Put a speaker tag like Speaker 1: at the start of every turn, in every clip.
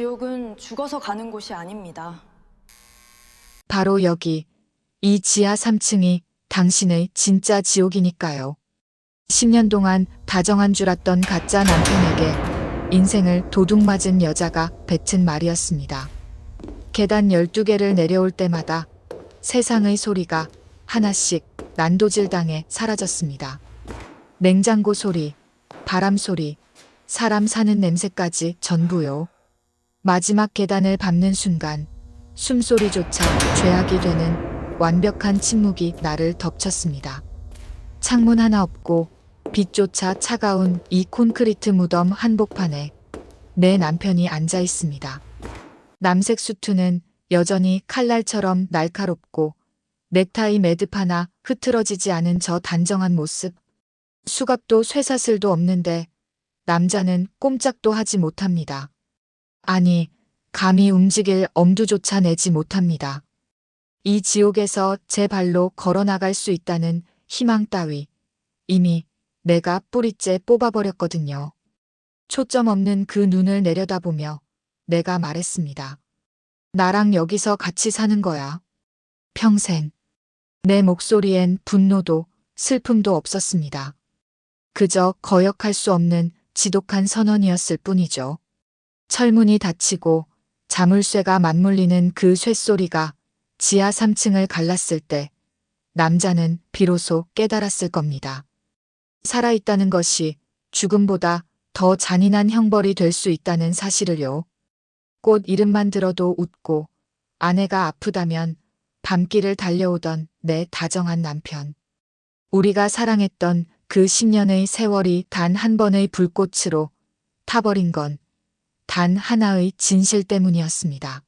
Speaker 1: 지옥은 죽어서 가는 곳이 아닙니다.
Speaker 2: 바로 여기, 이 지하 3층이 당신의 진짜 지옥이니까요. 10년 동안 다정한 줄 알았던 가짜 남편에게 인생을 도둑 맞은 여자가 뱉은 말이었습니다. 계단 12개를 내려올 때마다 세상의 소리가 하나씩 난도질당해 사라졌습니다. 냉장고 소리, 바람 소리, 사람 사는 냄새까지 전부요. 마지막 계단을 밟는 순간 숨소리조차 죄악이 되는 완벽한 침묵이 나를 덮쳤습니다. 창문 하나 없고 빛조차 차가운 이 콘크리트 무덤 한복판에 내 남편이 앉아 있습니다. 남색 수트는 여전히 칼날처럼 날카롭고 넥타이 매듭 하나 흐트러지지 않은 저 단정한 모습. 수갑도 쇠사슬도 없는데 남자는 꼼짝도 하지 못합니다. 아니, 감히 움직일 엄두조차 내지 못합니다. 이 지옥에서 제 발로 걸어나갈 수 있다는 희망 따위 이미 내가 뿌리째 뽑아버렸거든요. 초점 없는 그 눈을 내려다보며 내가 말했습니다. 나랑 여기서 같이 사는 거야. 평생. 내 목소리엔 분노도 슬픔도 없었습니다. 그저 거역할 수 없는 지독한 선언이었을 뿐이죠. 철문이 닫히고 자물쇠가 맞물리는 그 쇳소리가 지하 3층을 갈랐을 때 남자는 비로소 깨달았을 겁니다. 살아있다는 것이 죽음보다 더 잔인한 형벌이 될 수 있다는 사실을요. 꽃 이름만 들어도 웃고 아내가 아프다면 밤길을 달려오던 내 다정한 남편. 우리가 사랑했던 그 10년의 세월이 단 한 번의 불꽃으로 타버린 건 단 하나의 진실 때문이었습니다.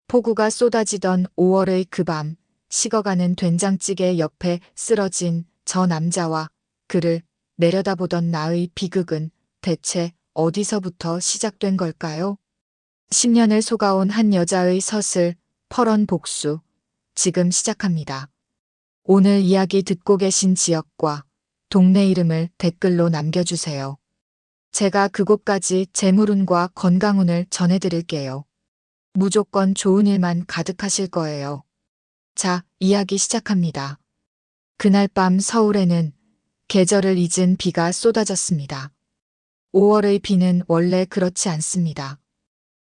Speaker 2: 폭우가 쏟아지던 5월의 그 밤, 식어가는 된장찌개 옆에 쓰러진 저 남자와 그를 내려다보던 나의 비극은 대체 어디서부터 시작된 걸까요? 10년을 속아온 한 여자의 서슬, 펄언 복수, 지금 시작합니다. 오늘 이야기 듣고 계신 지역과 동네 이름을 댓글로 남겨주세요. 제가 그곳까지 재물운과 건강운을 전해드릴게요. 무조건 좋은 일만 가득하실 거예요. 자, 이야기 시작합니다. 그날 밤 서울에는 계절을 잊은 비가 쏟아졌습니다. 5월의 비는 원래 그렇지 않습니다.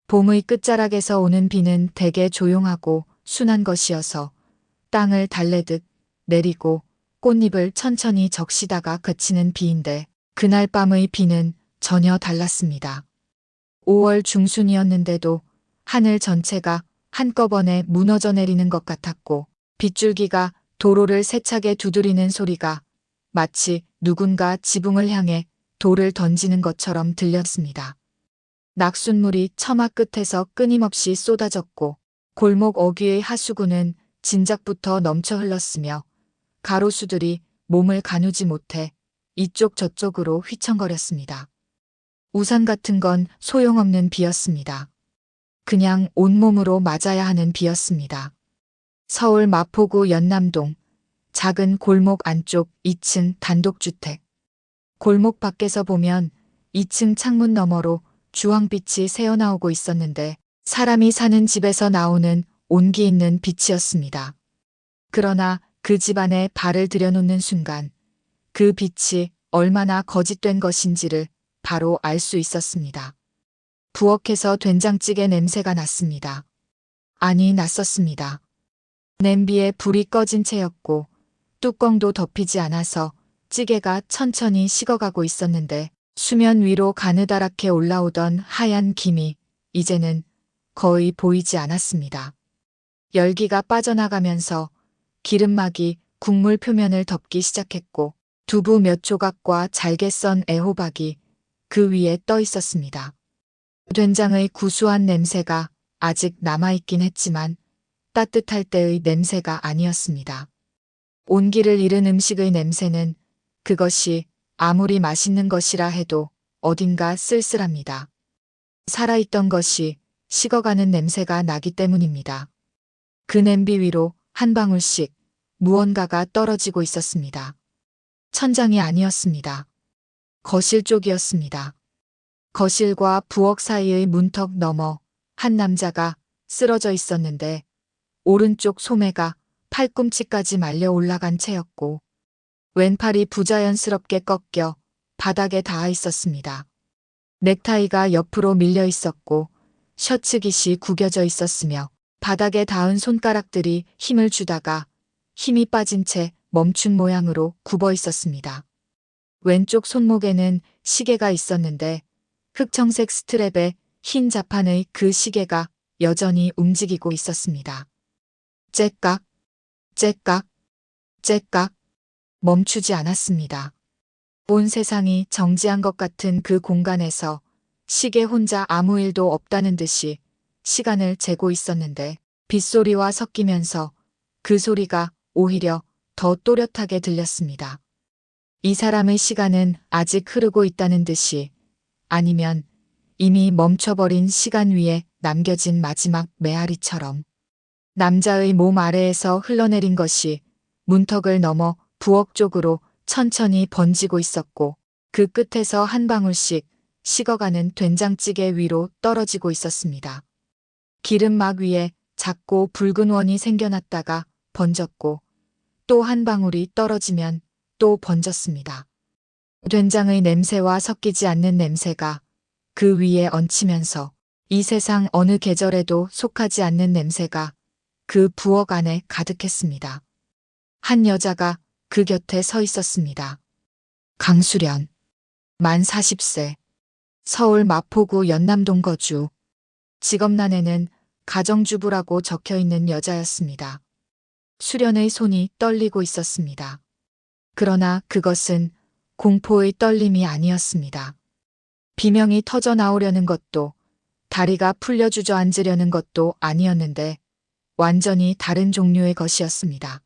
Speaker 2: 봄의 끝자락에서 오는 비는 대개 조용하고 순한 것이어서 땅을 달래듯 내리고 꽃잎을 천천히 적시다가 그치는 비인데 그날 밤의 비는 전혀 달랐습니다. 5월 중순이었는데도 하늘 전체가 한꺼번에 무너져 내리는 것 같았고 빗줄기가 도로를 세차게 두드리는 소리가 마치 누군가 지붕을 향해 돌을 던지는 것처럼 들렸습니다. 낙숫물이 처마 끝에서 끊임없이 쏟아졌고 골목 어귀의 하수구는 진작부터 넘쳐 흘렀으며 가로수들이 몸을 가누지 못해 이쪽 저쪽으로 휘청거렸습니다. 우산 같은 건 소용없는 비였습니다. 그냥 온몸으로 맞아야 하는 비였습니다. 서울 마포구 연남동 작은 골목 안쪽 2층 단독주택. 골목 밖에서 보면 2층 창문 너머로 주황빛이 새어나오고 있었는데 사람이 사는 집에서 나오는 온기 있는 빛이었습니다. 그러나 그 집 안에 발을 들여놓는 순간 그 빛이 얼마나 거짓된 것인지를 바로 알 수 있었습니다. 부엌에서 된장찌개 냄새가 났습니다. 아니, 났었습니다. 냄비에 불이 꺼진 채였고 뚜껑도 덮이지 않아서 찌개가 천천히 식어가고 있었는데 수면 위로 가느다랗게 올라오던 하얀 김이 이제는 거의 보이지 않았습니다. 열기가 빠져나가면서 기름막이 국물 표면을 덮기 시작했고 두부 몇 조각과 잘게 썬 애호박이 그 위에 떠 있었습니다. 된장의 구수한 냄새가 아직 남아있긴 했지만 따뜻할 때의 냄새가 아니었습니다. 온기를 잃은 음식의 냄새는 그것이 아무리 맛있는 것이라 해도 어딘가 쓸쓸합니다. 살아있던 것이 식어가는 냄새가 나기 때문입니다. 그 냄비 위로 한 방울씩 무언가가 떨어지고 있었습니다. 천장이 아니었습니다. 거실 쪽이었습니다. 거실과 부엌 사이의 문턱 너머 한 남자가 쓰러져 있었는데 오른쪽 소매가 팔꿈치까지 말려 올라간 채였고 왼팔이 부자연스럽게 꺾여 바닥에 닿아 있었습니다. 넥타이가 옆으로 밀려 있었고 셔츠 깃이 구겨져 있었으며 바닥에 닿은 손가락들이 힘을 주다가 힘이 빠진 채 멈춘 모양으로 굽어 있었습니다. 왼쪽 손목에는 시계가 있었는데 흑청색 스트랩에 흰 자판의 그 시계가 여전히 움직이고 있었습니다. 째깍, 째깍, 째깍 멈추지 않았습니다. 온 세상이 정지한 것 같은 그 공간에서 시계 혼자 아무 일도 없다는 듯이 시간을 재고 있었는데 빗소리와 섞이면서 그 소리가 오히려 더 또렷하게 들렸습니다. 이 사람의 시간은 아직 흐르고 있다는 듯이 아니면 이미 멈춰버린 시간 위에 남겨진 마지막 메아리처럼 남자의 몸 아래에서 흘러내린 것이 문턱을 넘어 부엌 쪽으로 천천히 번지고 있었고 그 끝에서 한 방울씩 식어가는 된장찌개 위로 떨어지고 있었습니다. 기름막 위에 작고 붉은 원이 생겨났다가 번졌고 또 한 방울이 떨어지면 또 번졌습니다. 된장의 냄새와 섞이지 않는 냄새가 그 위에 얹히면서 이 세상 어느 계절에도 속하지 않는 냄새가 그 부엌 안에 가득했습니다. 한 여자가 그 곁에 서 있었습니다. 강수련, 만 40세, 서울 마포구 연남동 거주, 직업란에는 가정주부라고 적혀 있는 여자였습니다. 수련의 손이 떨리고 있었습니다. 그러나 그것은 공포의 떨림이 아니었습니다. 비명이 터져 나오려는 것도 다리가 풀려 주저앉으려는 것도 아니었는데 완전히 다른 종류의 것이었습니다.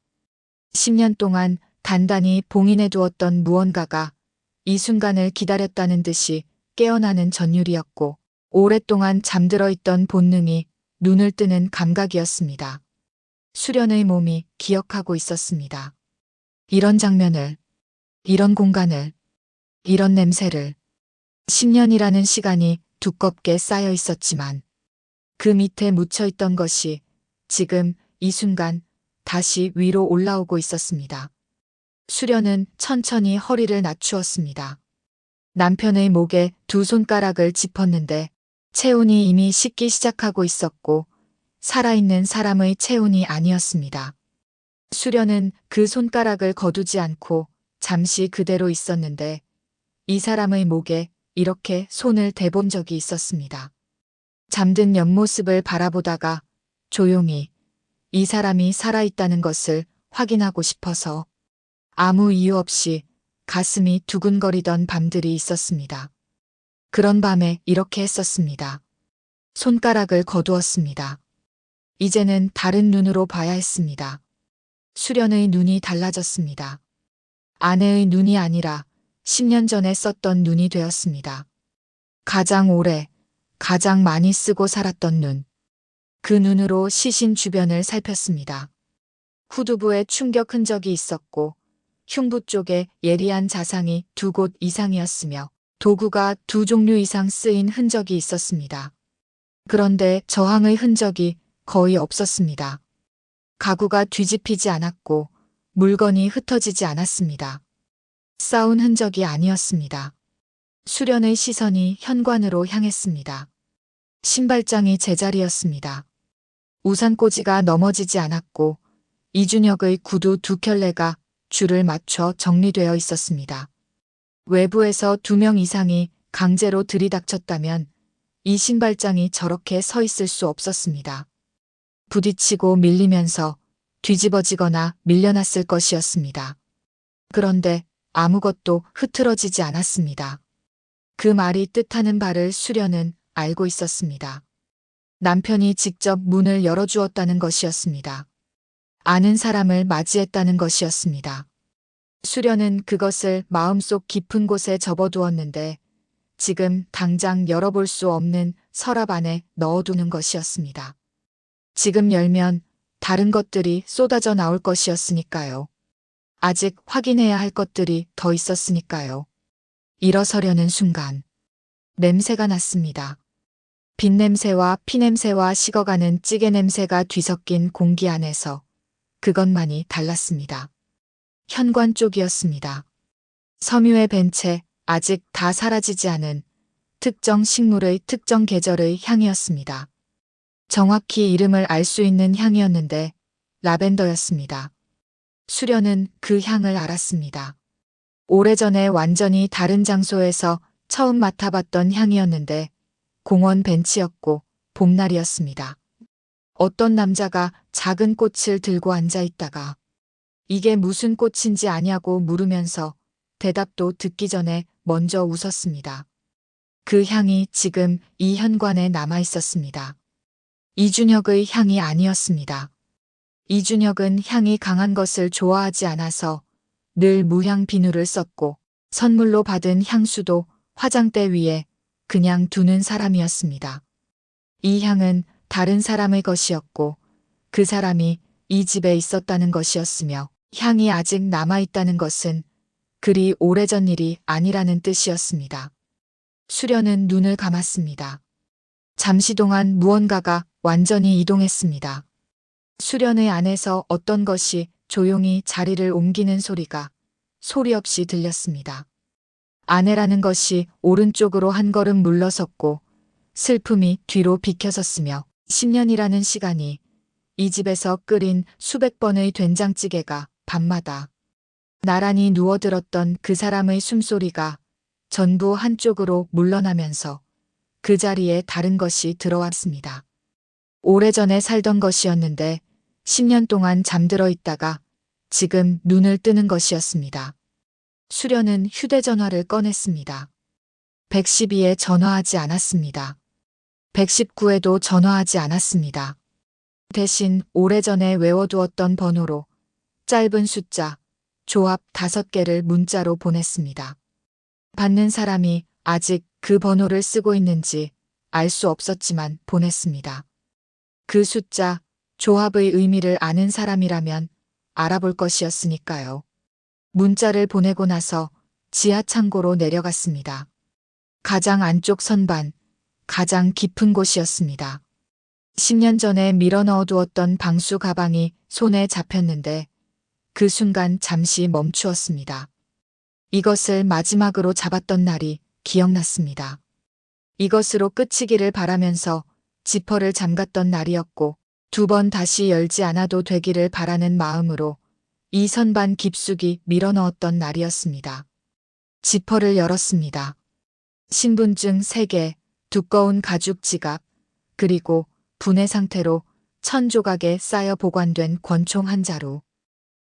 Speaker 2: 10년 동안 단단히 봉인해 두었던 무언가가 이 순간을 기다렸다는 듯이 깨어나는 전율이었고 오랫동안 잠들어 있던 본능이 눈을 뜨는 감각이었습니다. 수련의 몸이 기억하고 있었습니다. 이런 장면을, 이런 공간을, 이런 냄새를 10년이라는 시간이 두껍게 쌓여 있었지만 그 밑에 묻혀 있던 것이 지금 이 순간 다시 위로 올라오고 있었습니다. 수련은 천천히 허리를 낮추었습니다. 남편의 목에 두 손가락을 짚었는데 체온이 이미 식기 시작하고 있었고 살아있는 사람의 체온이 아니었습니다. 수련은 그 손가락을 거두지 않고 잠시 그대로 있었는데 이 사람의 목에 이렇게 손을 대본 적이 있었습니다. 잠든 옆모습을 바라보다가 조용히 이 사람이 살아있다는 것을 확인하고 싶어서 아무 이유 없이 가슴이 두근거리던 밤들이 있었습니다. 그런 밤에 이렇게 했었습니다. 손가락을 거두었습니다. 이제는 다른 눈으로 봐야 했습니다. 수련의 눈이 달라졌습니다. 아내의 눈이 아니라 10년 전에 썼던 눈이 되었습니다. 가장 오래, 가장 많이 쓰고 살았던 눈. 그 눈으로 시신 주변을 살폈습니다. 후두부에 충격 흔적이 있었고 흉부 쪽에 예리한 자상이 2곳 이상이었으며 도구가 2종류 이상 쓰인 흔적이 있었습니다. 그런데 저항의 흔적이 거의 없었습니다. 가구가 뒤집히지 않았고 물건이 흩어지지 않았습니다. 싸운 흔적이 아니었습니다. 수련의 시선이 현관으로 향했습니다. 신발장이 제자리였습니다. 우산꽂이가 넘어지지 않았고 이준혁의 구두 2켤레가 줄을 맞춰 정리되어 있었습니다. 외부에서 2명 이상이 강제로 들이닥쳤다면 이 신발장이 저렇게 서 있을 수 없었습니다. 부딪히고 밀리면서 뒤집어지거나 밀려났을 것이었습니다. 그런데 아무것도 흐트러지지 않았습니다. 그 말이 뜻하는 바를 수련은 알고 있었습니다. 남편이 직접 문을 열어주었다는 것이었습니다. 아는 사람을 맞이했다는 것이었습니다. 수련은 그것을 마음속 깊은 곳에 접어두었는데 지금 당장 열어볼 수 없는 서랍 안에 넣어두는 것이었습니다. 지금 열면 다른 것들이 쏟아져 나올 것이었으니까요. 아직 확인해야 할 것들이 더 있었으니까요. 일어서려는 순간 냄새가 났습니다. 빈냄새와 피냄새와 식어가는 찌개 냄새가 뒤섞인 공기 안에서 그것만이 달랐습니다. 현관 쪽이었습니다. 섬유에 밴 채 아직 다 사라지지 않은 특정 식물의 특정 계절의 향이었습니다. 정확히 이름을 알 수 있는 향이었는데 라벤더였습니다. 수련은 그 향을 알았습니다. 오래전에 완전히 다른 장소에서 처음 맡아봤던 향이었는데 공원 벤치였고 봄날이었습니다. 어떤 남자가 작은 꽃을 들고 앉아 있다가 이게 무슨 꽃인지 아냐고 물으면서 대답도 듣기 전에 먼저 웃었습니다. 그 향이 지금 이 현관에 남아 있었습니다. 이준혁의 향이 아니었습니다. 이준혁은 향이 강한 것을 좋아하지 않아서 늘 무향 비누를 썼고 선물로 받은 향수도 화장대 위에 그냥 두는 사람이었습니다. 이 향은 다른 사람의 것이었고 그 사람이 이 집에 있었다는 것이었으며 향이 아직 남아있다는 것은 그리 오래전 일이 아니라는 뜻이었습니다. 수련은 눈을 감았습니다. 잠시 동안 무언가가 완전히 이동했습니다. 수련의 안에서 어떤 것이 조용히 자리를 옮기는 소리가 소리 없이 들렸습니다. 아내라는 것이 오른쪽으로 한 걸음 물러섰고 슬픔이 뒤로 비켜섰으며 10년이라는 시간이 이 집에서 끓인 수백 번의 된장찌개가 밤마다 나란히 누워들었던 그 사람의 숨소리가 전부 한쪽으로 물러나면서 그 자리에 다른 것이 들어왔습니다. 오래전에 살던 것이었는데 10년 동안 잠들어 있다가 지금 눈을 뜨는 것이었습니다. 수련은 휴대전화를 꺼냈습니다. 112에 전화하지 않았습니다. 119에도 전화하지 않았습니다. 대신 오래전에 외워두었던 번호로 짧은 숫자, 조합 5개를 문자로 보냈습니다. 받는 사람이 아직 그 번호를 쓰고 있는지 알 수 없었지만 보냈습니다. 그 숫자, 조합의 의미를 아는 사람이라면 알아볼 것이었으니까요. 문자를 보내고 나서 지하 창고로 내려갔습니다. 가장 안쪽 선반, 가장 깊은 곳이었습니다. 10년 전에 밀어 넣어두었던 방수 가방이 손에 잡혔는데 그 순간 잠시 멈추었습니다. 이것을 마지막으로 잡았던 날이 기억났습니다. 이것으로 끝이기를 바라면서 지퍼를 잠갔던 날이었고 2번 다시 열지 않아도 되기를 바라는 마음으로 이 선반 깊숙이 밀어 넣었던 날이었습니다. 지퍼를 열었습니다. 신분증 3개, 두꺼운 가죽 지갑, 그리고 분해 상태로 1000조각에 쌓여 보관된 권총 1자루.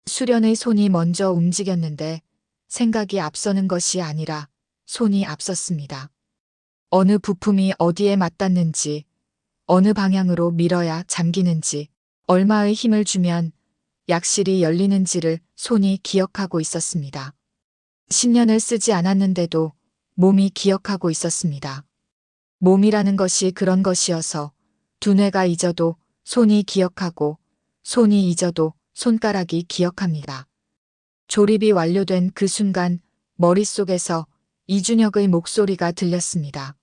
Speaker 2: 수련의 손이 먼저 움직였는데 생각이 앞서는 것이 아니라 손이 앞섰습니다. 어느 부품이 어디에 맞닿는지, 어느 방향으로 밀어야 잠기는지, 얼마의 힘을 주면 약실이 열리는지를 손이 기억하고 있었습니다. 10년을 쓰지 않았는데도 몸이 기억하고 있었습니다. 몸이라는 것이 그런 것이어서 두뇌가 잊어도 손이 기억하고 손이 잊어도 손가락이 기억합니다. 조립이 완료된 그 순간 머릿속에서 이준혁의 목소리가 들렸습니다.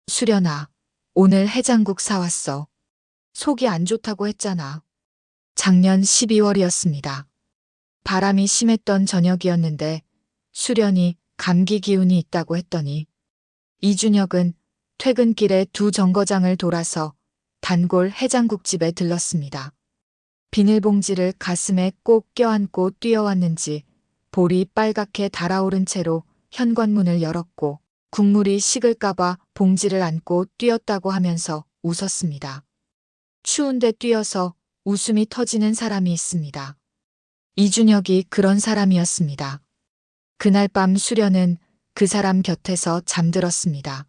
Speaker 2: 수련아, 오늘 해장국 사왔어. 속이 안 좋다고 했잖아. 작년 12월이었습니다. 바람이 심했던 저녁이었는데 수련이 감기 기운이 있다고 했더니 이준혁은 퇴근길에 2 정거장을 돌아서 단골 해장국집에 들렀습니다. 비닐봉지를 가슴에 꼭 껴안고 뛰어왔는지 볼이 빨갛게 달아오른 채로 현관문을 열었고 국물이 식을까봐 봉지를 안고 뛰었다고 하면서 웃었습니다. 추운데 뛰어서 웃음이 터지는 사람이 있습니다. 이준혁이 그런 사람이었습니다. 그날 밤 수련은 그 사람 곁에서 잠들었습니다.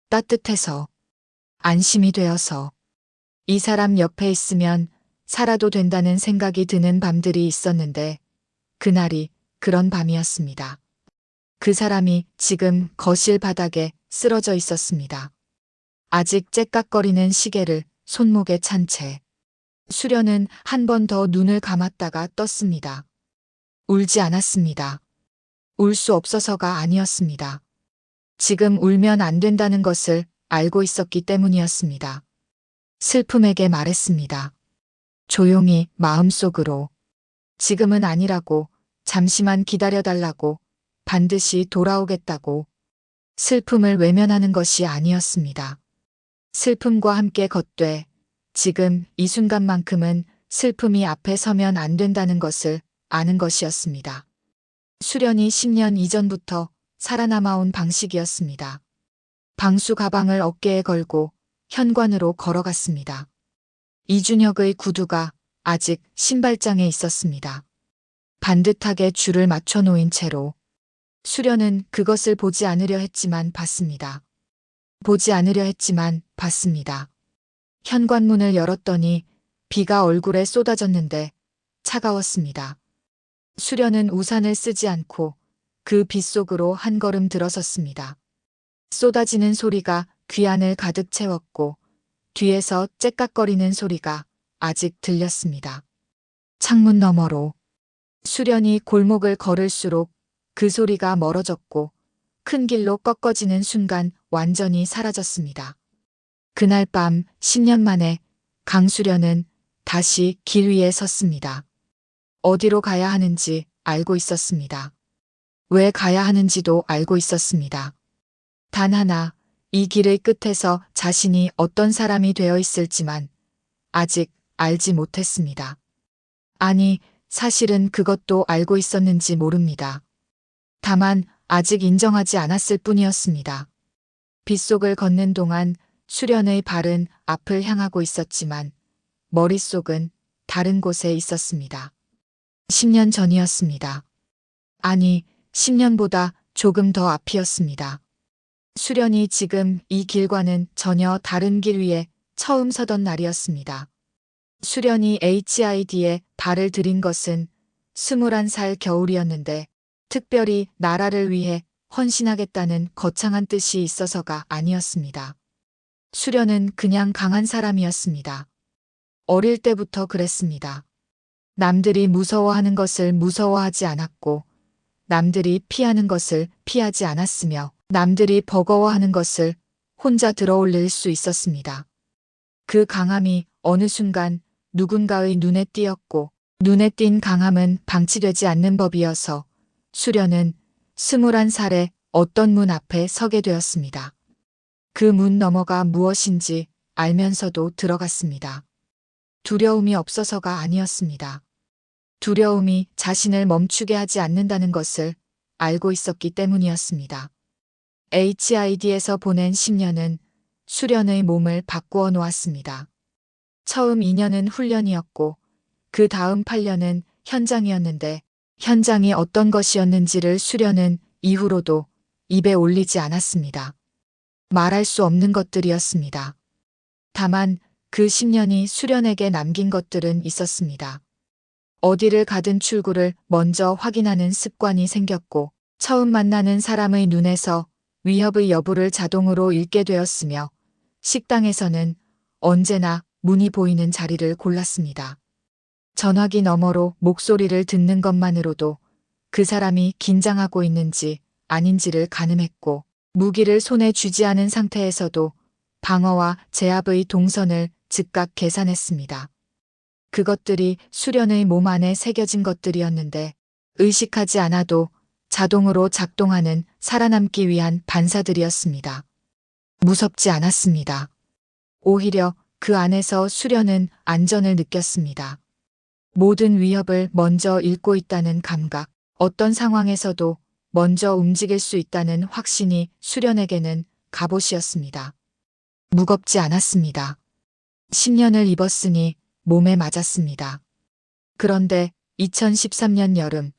Speaker 2: 따뜻해서, 안심이 되어서, 이 사람 옆에 있으면 살아도 된다는 생각이 드는 밤들이 있었는데 그날이 그런 밤이었습니다. 그 사람이 지금 거실 바닥에 쓰러져 있었습니다. 아직 째깍거리는 시계를 손목에 찬 채. 수련은 한 번 더 눈을 감았다가 떴습니다. 울지 않았습니다. 울 수 없어서가 아니었습니다. 지금 울면 안 된다는 것을 알고 있었기 때문이었습니다. 슬픔에게 말했습니다. 조용히 마음속으로. 지금은 아니라고, 잠시만 기다려달라고, 반드시 돌아오겠다고. 슬픔을 외면하는 것이 아니었습니다. 슬픔과 함께 걷되 지금 이 순간만큼은 슬픔이 앞에 서면 안 된다는 것을 아는 것이었습니다. 수련이 10년 이전부터 살아남아온 방식이었습니다. 방수 가방을 어깨에 걸고 현관으로 걸어갔습니다. 이준혁의 구두가 아직 신발장에 있었습니다. 반듯하게 줄을 맞춰 놓인 채로. 수련은 그것을 보지 않으려 했지만 봤습니다. 보지 않으려 했지만 봤습니다. 현관문을 열었더니 비가 얼굴에 쏟아졌는데 차가웠습니다. 수련은 우산을 쓰지 않고 그 빗 속으로 한 걸음 들어섰습니다. 쏟아지는 소리가 귀 안을 가득 채웠고 뒤에서 째깍거리는 소리가 아직 들렸습니다. 창문 너머로. 수련이 골목을 걸을수록 그 소리가 멀어졌고 큰 길로 꺾어지는 순간 완전히 사라졌습니다. 그날 밤 10년 만에 강수련은 다시 길 위에 섰습니다. 어디로 가야 하는지 알고 있었습니다. 왜 가야 하는지도 알고 있었습니다. 단 하나, 이 길의 끝에서 자신이 어떤 사람이 되어 있을지만 아직 알지 못했습니다. 아니, 사실은 그것도 알고 있었는지 모릅니다. 다만 아직 인정하지 않았을 뿐이었습니다. 빗속을 걷는 동안 수련의 발은 앞을 향하고 있었지만 머릿속은 다른 곳에 있었습니다. 10년 전이었습니다. 아니, 10년보다 조금 더 앞이었습니다. 수련이 지금 이 길과는 전혀 다른 길 위에 처음 서던 날이었습니다. 수련이 HID에 발을 들인 것은 21살 겨울이었는데 특별히 나라를 위해 헌신하겠다는 거창한 뜻이 있어서가 아니었습니다. 수련은 그냥 강한 사람이었습니다. 어릴 때부터 그랬습니다. 남들이 무서워하는 것을 무서워하지 않았고 남들이 피하는 것을 피하지 않았으며 남들이 버거워하는 것을 혼자 들어올릴 수 있었습니다. 그 강함이 어느 순간 누군가의 눈에 띄었고 눈에 띈 강함은 방치되지 않는 법이어서 수련은 21살에 어떤 문 앞에 서게 되었습니다. 그 문 너머가 무엇인지 알면서도 들어갔습니다. 두려움이 없어서가 아니었습니다. 두려움이 자신을 멈추게 하지 않는다는 것을 알고 있었기 때문이었습니다. HID에서 보낸 10년은 수련의 몸을 바꾸어 놓았습니다. 처음 2년은 훈련이었고 그 다음 8년은 현장이었는데 현장이 어떤 것이었는지를 수련은 이후로도 입에 올리지 않았습니다. 말할 수 없는 것들이었습니다. 다만 그 10년이 수련에게 남긴 것들은 있었습니다. 어디를 가든 출구를 먼저 확인하는 습관이 생겼고 처음 만나는 사람의 눈에서 위협의 여부를 자동으로 읽게 되었으며 식당에서는 언제나 문이 보이는 자리를 골랐습니다. 전화기 너머로 목소리를 듣는 것만으로도 그 사람이 긴장하고 있는지 아닌지를 가늠했고 무기를 손에 쥐지 않은 상태에서도 방어와 제압의 동선을 즉각 계산했습니다. 그것들이 수련의 몸 안에 새겨진 것들이었는데 의식하지 않아도 자동으로 작동하는 살아남기 위한 반사들이었습니다. 무섭지 않았습니다. 오히려 그 안에서 수련은 안전을 느꼈습니다. 모든 위협을 먼저 읽고 있다는 감각, 어떤 상황에서도 먼저 움직일 수 있다는 확신이 수련에게는 갑옷이었습니다. 무겁지 않았습니다. 10년을 입었으니 몸에 맞았습니다. 그런데 2013년 여름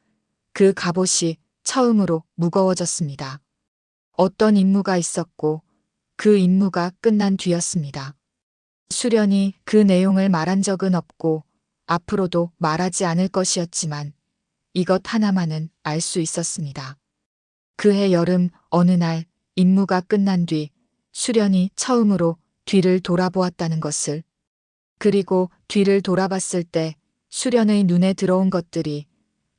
Speaker 2: 그 갑옷이 처음으로 무거워졌습니다. 어떤 임무가 있었고 그 임무가 끝난 뒤였습니다. 수련이 그 내용을 말한 적은 없고 앞으로도 말하지 않을 것이었지만 이것 하나만은 알 수 있었습니다. 그해 여름 어느 날 임무가 끝난 뒤 수련이 처음으로 뒤를 돌아보았다는 것을, 그리고 뒤를 돌아봤을 때 수련의 눈에 들어온 것들이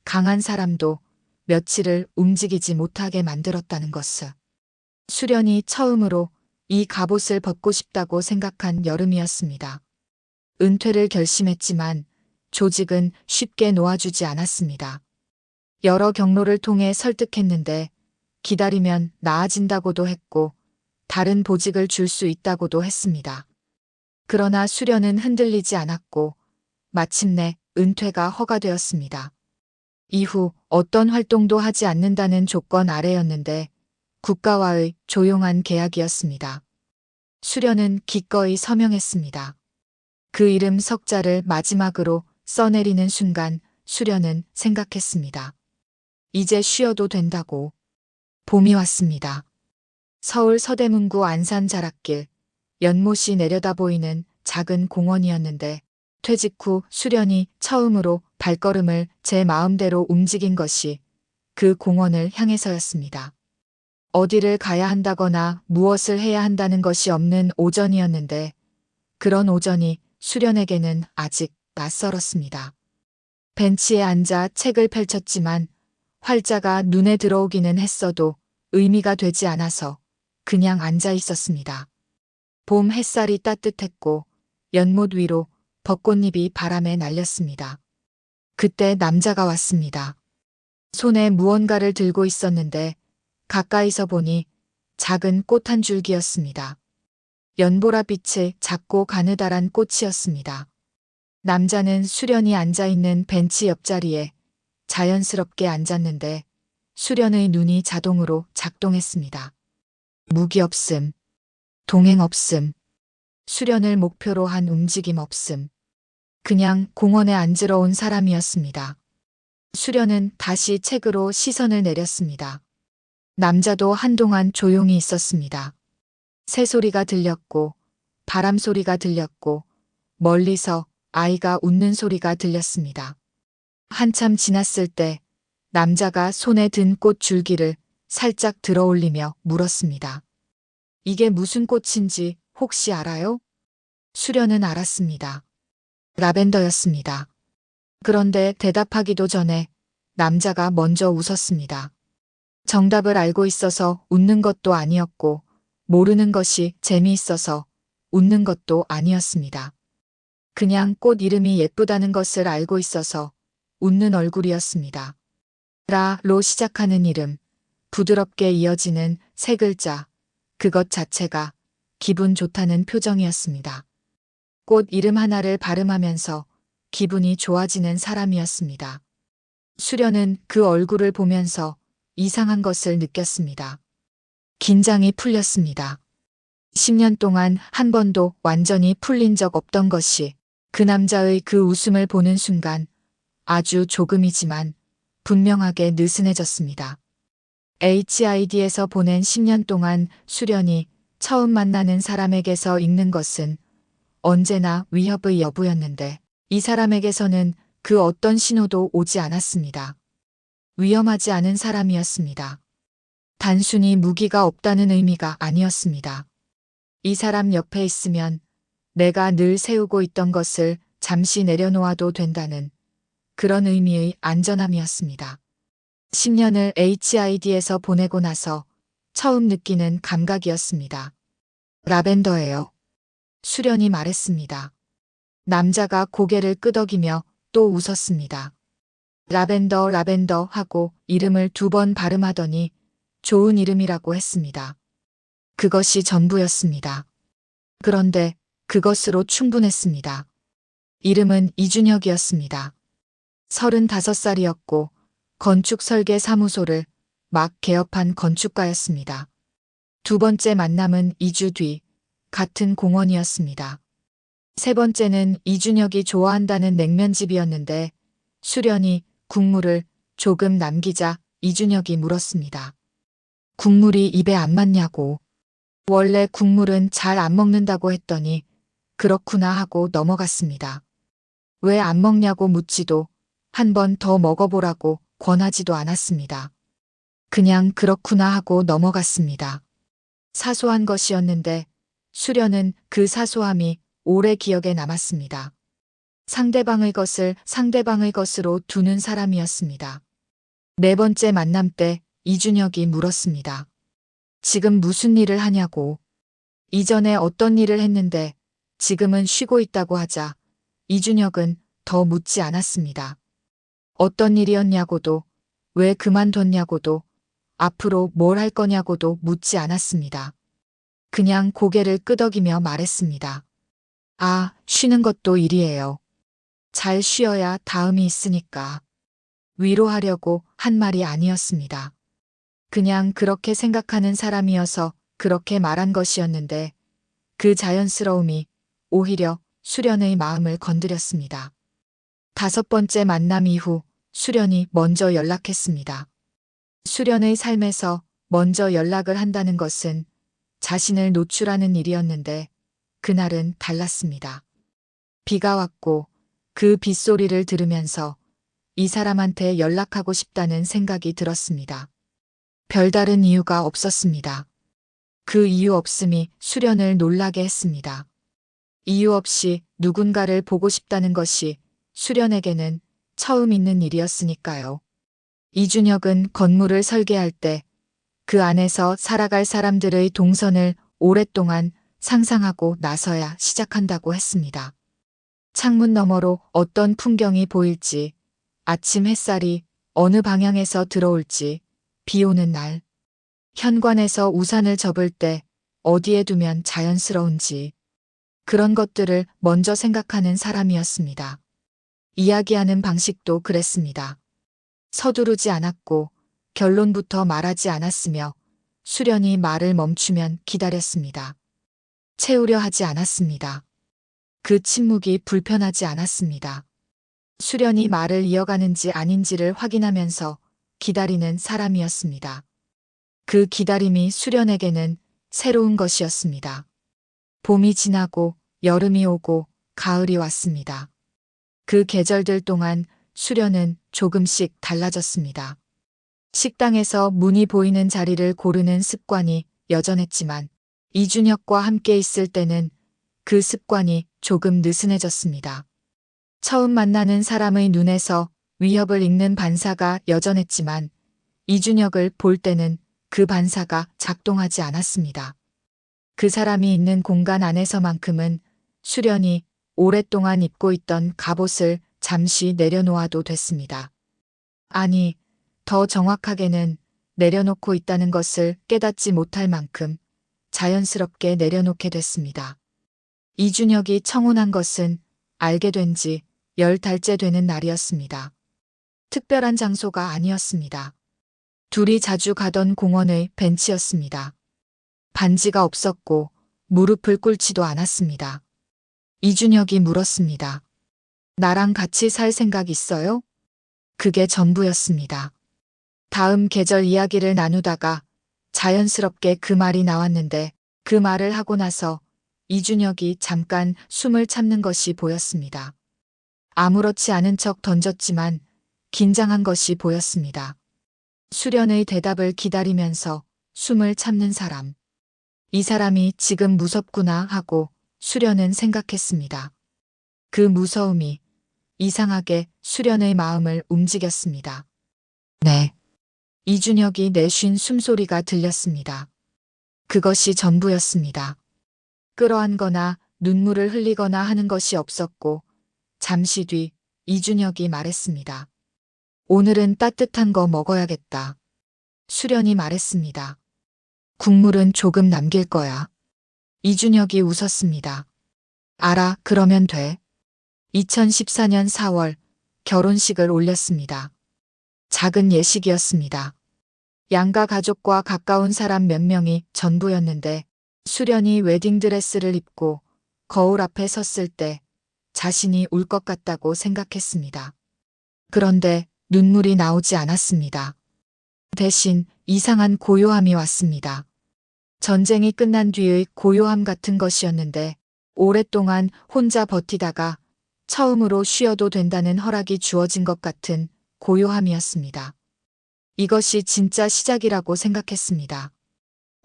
Speaker 2: 강한 사람도 며칠을 움직이지 못하게 만들었다는 것을. 수련이 처음으로 이 갑옷을 벗고 싶다고 생각한 여름이었습니다. 은퇴를 결심했지만 조직은 쉽게 놓아주지 않았습니다. 여러 경로를 통해 설득했는데 기다리면 나아진다고도 했고 다른 보직을 줄 수 있다고도 했습니다. 그러나 수련은 흔들리지 않았고 마침내 은퇴가 허가되었습니다. 이후 어떤 활동도 하지 않는다는 조건 아래였는데 국가와의 조용한 계약이었습니다. 수련은 기꺼이 서명했습니다. 그 이름 석자를 마지막으로 써내리는 순간 수련은 생각했습니다. 이제 쉬어도 된다고. 봄이 왔습니다. 서울 서대문구 안산 자락길, 연못이 내려다 보이는 작은 공원이었는데 퇴직 후 수련이 처음으로 발걸음을 제 마음대로 움직인 것이 그 공원을 향해서였습니다. 어디를 가야 한다거나 무엇을 해야 한다는 것이 없는 오전이었는데 그런 오전이 수련에게는 아직 낯설었습니다. 벤치에 앉아 책을 펼쳤지만 활자가 눈에 들어오기는 했어도 의미가 되지 않아서 그냥 앉아 있었습니다. 봄 햇살이 따뜻했고 연못 위로 벚꽃잎이 바람에 날렸습니다. 그때 남자가 왔습니다. 손에 무언가를 들고 있었는데 가까이서 보니 작은 꽃 한 줄기였습니다. 연보라빛의 작고 가느다란 꽃이었습니다. 남자는 수련이 앉아있는 벤치 옆자리에 자연스럽게 앉았는데 수련의 눈이 자동으로 작동했습니다. 무기 없음, 동행 없음, 수련을 목표로 한 움직임 없음. 그냥 공원에 앉으러 온 사람이었습니다. 수련은 다시 책으로 시선을 내렸습니다. 남자도 한동안 조용히 있었습니다. 새소리가 들렸고 바람 소리가 들렸고 멀리서 아이가 웃는 소리가 들렸습니다. 한참 지났을 때 남자가 손에 든 꽃 줄기를 살짝 들어올리며 물었습니다. 이게 무슨 꽃인지 혹시 알아요? 수련은 알았습니다. 라벤더였습니다. 그런데 대답하기도 전에 남자가 먼저 웃었습니다. 정답을 알고 있어서 웃는 것도 아니었고 모르는 것이 재미있어서 웃는 것도 아니었습니다. 그냥 꽃 이름이 예쁘다는 것을 알고 있어서 웃는 얼굴이었습니다. 라로 시작하는 이름, 부드럽게 이어지는 세 글자, 그것 자체가 기분 좋다는 표정이었습니다. 꽃 이름 하나를 발음하면서 기분이 좋아지는 사람이었습니다. 수련은 그 얼굴을 보면서 이상한 것을 느꼈습니다. 긴장이 풀렸습니다. 10년 동안 한 번도 완전히 풀린 적 없던 것이 그 남자의 그 웃음을 보는 순간 아주 조금이지만 분명하게 느슨해졌습니다. HID에서 보낸 10년 동안 수련이 처음 만나는 사람에게서 읽는 것은 언제나 위협의 여부였는데 이 사람에게서는 그 어떤 신호도 오지 않았습니다. 위험하지 않은 사람이었습니다. 단순히 무기가 없다는 의미가 아니었습니다. 이 사람 옆에 있으면 내가 늘 세우고 있던 것을 잠시 내려놓아도 된다는 그런 의미의 안전함이었습니다. 10년을 HID에서 보내고 나서 처음 느끼는 감각이었습니다. 라벤더예요. 수련이 말했습니다. 남자가 고개를 끄덕이며 또 웃었습니다. 라벤더 라벤더 하고 이름을 2번 발음하더니 좋은 이름이라고 했습니다. 그것이 전부였습니다. 그런데 그것으로 충분했습니다. 이름은 이준혁이었습니다. 35살이었고 건축설계 사무소를 막 개업한 건축가였습니다. 두 번째 만남은 2주 뒤 같은 공원이었습니다. 세 번째는 이준혁이 좋아한다는 냉면집이었는데 수련이 국물을 조금 남기자 이준혁이 물었습니다. 국물이 입에 안 맞냐고. 원래 국물은 잘 안 먹는다고 했더니 그렇구나 하고 넘어갔습니다. 왜 안 먹냐고 묻지도 한 번 더 먹어보라고 권하지도 않았습니다. 그냥 그렇구나 하고 넘어갔습니다. 사소한 것이었는데 수련은 그 사소함이 오래 기억에 남았습니다. 상대방의 것을 상대방의 것으로 두는 사람이었습니다. 네 번째 만남 때 이준혁이 물었습니다. 지금 무슨 일을 하냐고. 이전에 어떤 일을 했는데 지금은 쉬고 있다고 하자 이준혁은 더 묻지 않았습니다. 어떤 일이었냐고도, 왜 그만뒀냐고도, 앞으로 뭘 할 거냐고도 묻지 않았습니다. 그냥 고개를 끄덕이며 말했습니다. 아, 쉬는 것도 일이에요. 잘 쉬어야 다음이 있으니까. 위로하려고 한 말이 아니었습니다. 그냥 그렇게 생각하는 사람이어서 그렇게 말한 것이었는데 그 자연스러움이 오히려 수련의 마음을 건드렸습니다. 5번째 만남 이후 수련이 먼저 연락했습니다. 수련의 삶에서 먼저 연락을 한다는 것은 자신을 노출하는 일이었는데 그날은 달랐습니다. 비가 왔고 그 빗소리를 들으면서 이 사람한테 연락하고 싶다는 생각이 들었습니다. 별다른 이유가 없었습니다. 그 이유 없음이 수련을 놀라게 했습니다. 이유 없이 누군가를 보고 싶다는 것이 수련에게는 처음 있는 일이었으니까요. 이준혁은 건물을 설계할 때 그 안에서 살아갈 사람들의 동선을 오랫동안 상상하고 나서야 시작한다고 했습니다. 창문 너머로 어떤 풍경이 보일지, 아침 햇살이 어느 방향에서 들어올지, 비 오는 날, 현관에서 우산을 접을 때 어디에 두면 자연스러운지, 그런 것들을 먼저 생각하는 사람이었습니다. 이야기하는 방식도 그랬습니다. 서두르지 않았고 결론부터 말하지 않았으며 수련이 말을 멈추면 기다렸습니다. 채우려 하지 않았습니다. 그 침묵이 불편하지 않았습니다. 수련이 말을 이어가는지 아닌지를 확인하면서 기다리는 사람이었습니다. 그 기다림이 수련에게는 새로운 것이었습니다. 봄이 지나고 여름이 오고 가을이 왔습니다. 그 계절들 동안 수련은 조금씩 달라졌습니다. 식당에서 문이 보이는 자리를 고르는 습관이 여전했지만 이준혁과 함께 있을 때는 그 습관이 조금 느슨해졌습니다. 처음 만나는 사람의 눈에서 위협을 읽는 반사가 여전했지만 이준혁을 볼 때는 그 반사가 작동하지 않았습니다. 그 사람이 있는 공간 안에서만큼은 수련이 오랫동안 입고 있던 갑옷을 잠시 내려놓아도 됐습니다. 아니, 더 정확하게는 내려놓고 있다는 것을 깨닫지 못할 만큼 자연스럽게 내려놓게 됐습니다. 이준혁이 청혼한 것은 알게 된 지 10달째 되는 날이었습니다. 특별한 장소가 아니었습니다. 둘이 자주 가던 공원의 벤치였습니다. 반지가 없었고 무릎을 꿇지도 않았습니다. 이준혁이 물었습니다. 나랑 같이 살 생각 있어요? 그게 전부였습니다. 다음 계절 이야기를 나누다가 자연스럽게 그 말이 나왔는데 그 말을 하고 나서 이준혁이 잠깐 숨을 참는 것이 보였습니다. 아무렇지 않은 척 던졌지만 긴장한 것이 보였습니다. 수련의 대답을 기다리면서 숨을 참는 사람. 이 사람이 지금 무섭구나 하고 수련은 생각했습니다. 그 무서움이 이상하게 수련의 마음을 움직였습니다. 네. 이준혁이 내쉰 숨소리가 들렸습니다. 그것이 전부였습니다. 끌어안거나 눈물을 흘리거나 하는 것이 없었고 잠시 뒤 이준혁이 말했습니다. 오늘은 따뜻한 거 먹어야겠다. 수련이 말했습니다. 국물은 조금 남길 거야. 이준혁이 웃었습니다. 알아, 그러면 돼. 2014년 4월 결혼식을 올렸습니다. 작은 예식이었습니다. 양가 가족과 가까운 사람 몇 명이 전부였는데 수련이 웨딩드레스를 입고 거울 앞에 섰을 때 자신이 울 것 같다고 생각했습니다. 그런데 눈물이 나오지 않았습니다. 대신 이상한 고요함이 왔습니다. 전쟁이 끝난 뒤의 고요함 같은 것이었는데 오랫동안 혼자 버티다가 처음으로 쉬어도 된다는 허락이 주어진 것 같은 고요함이었습니다. 이것이 진짜 시작이라고 생각했습니다.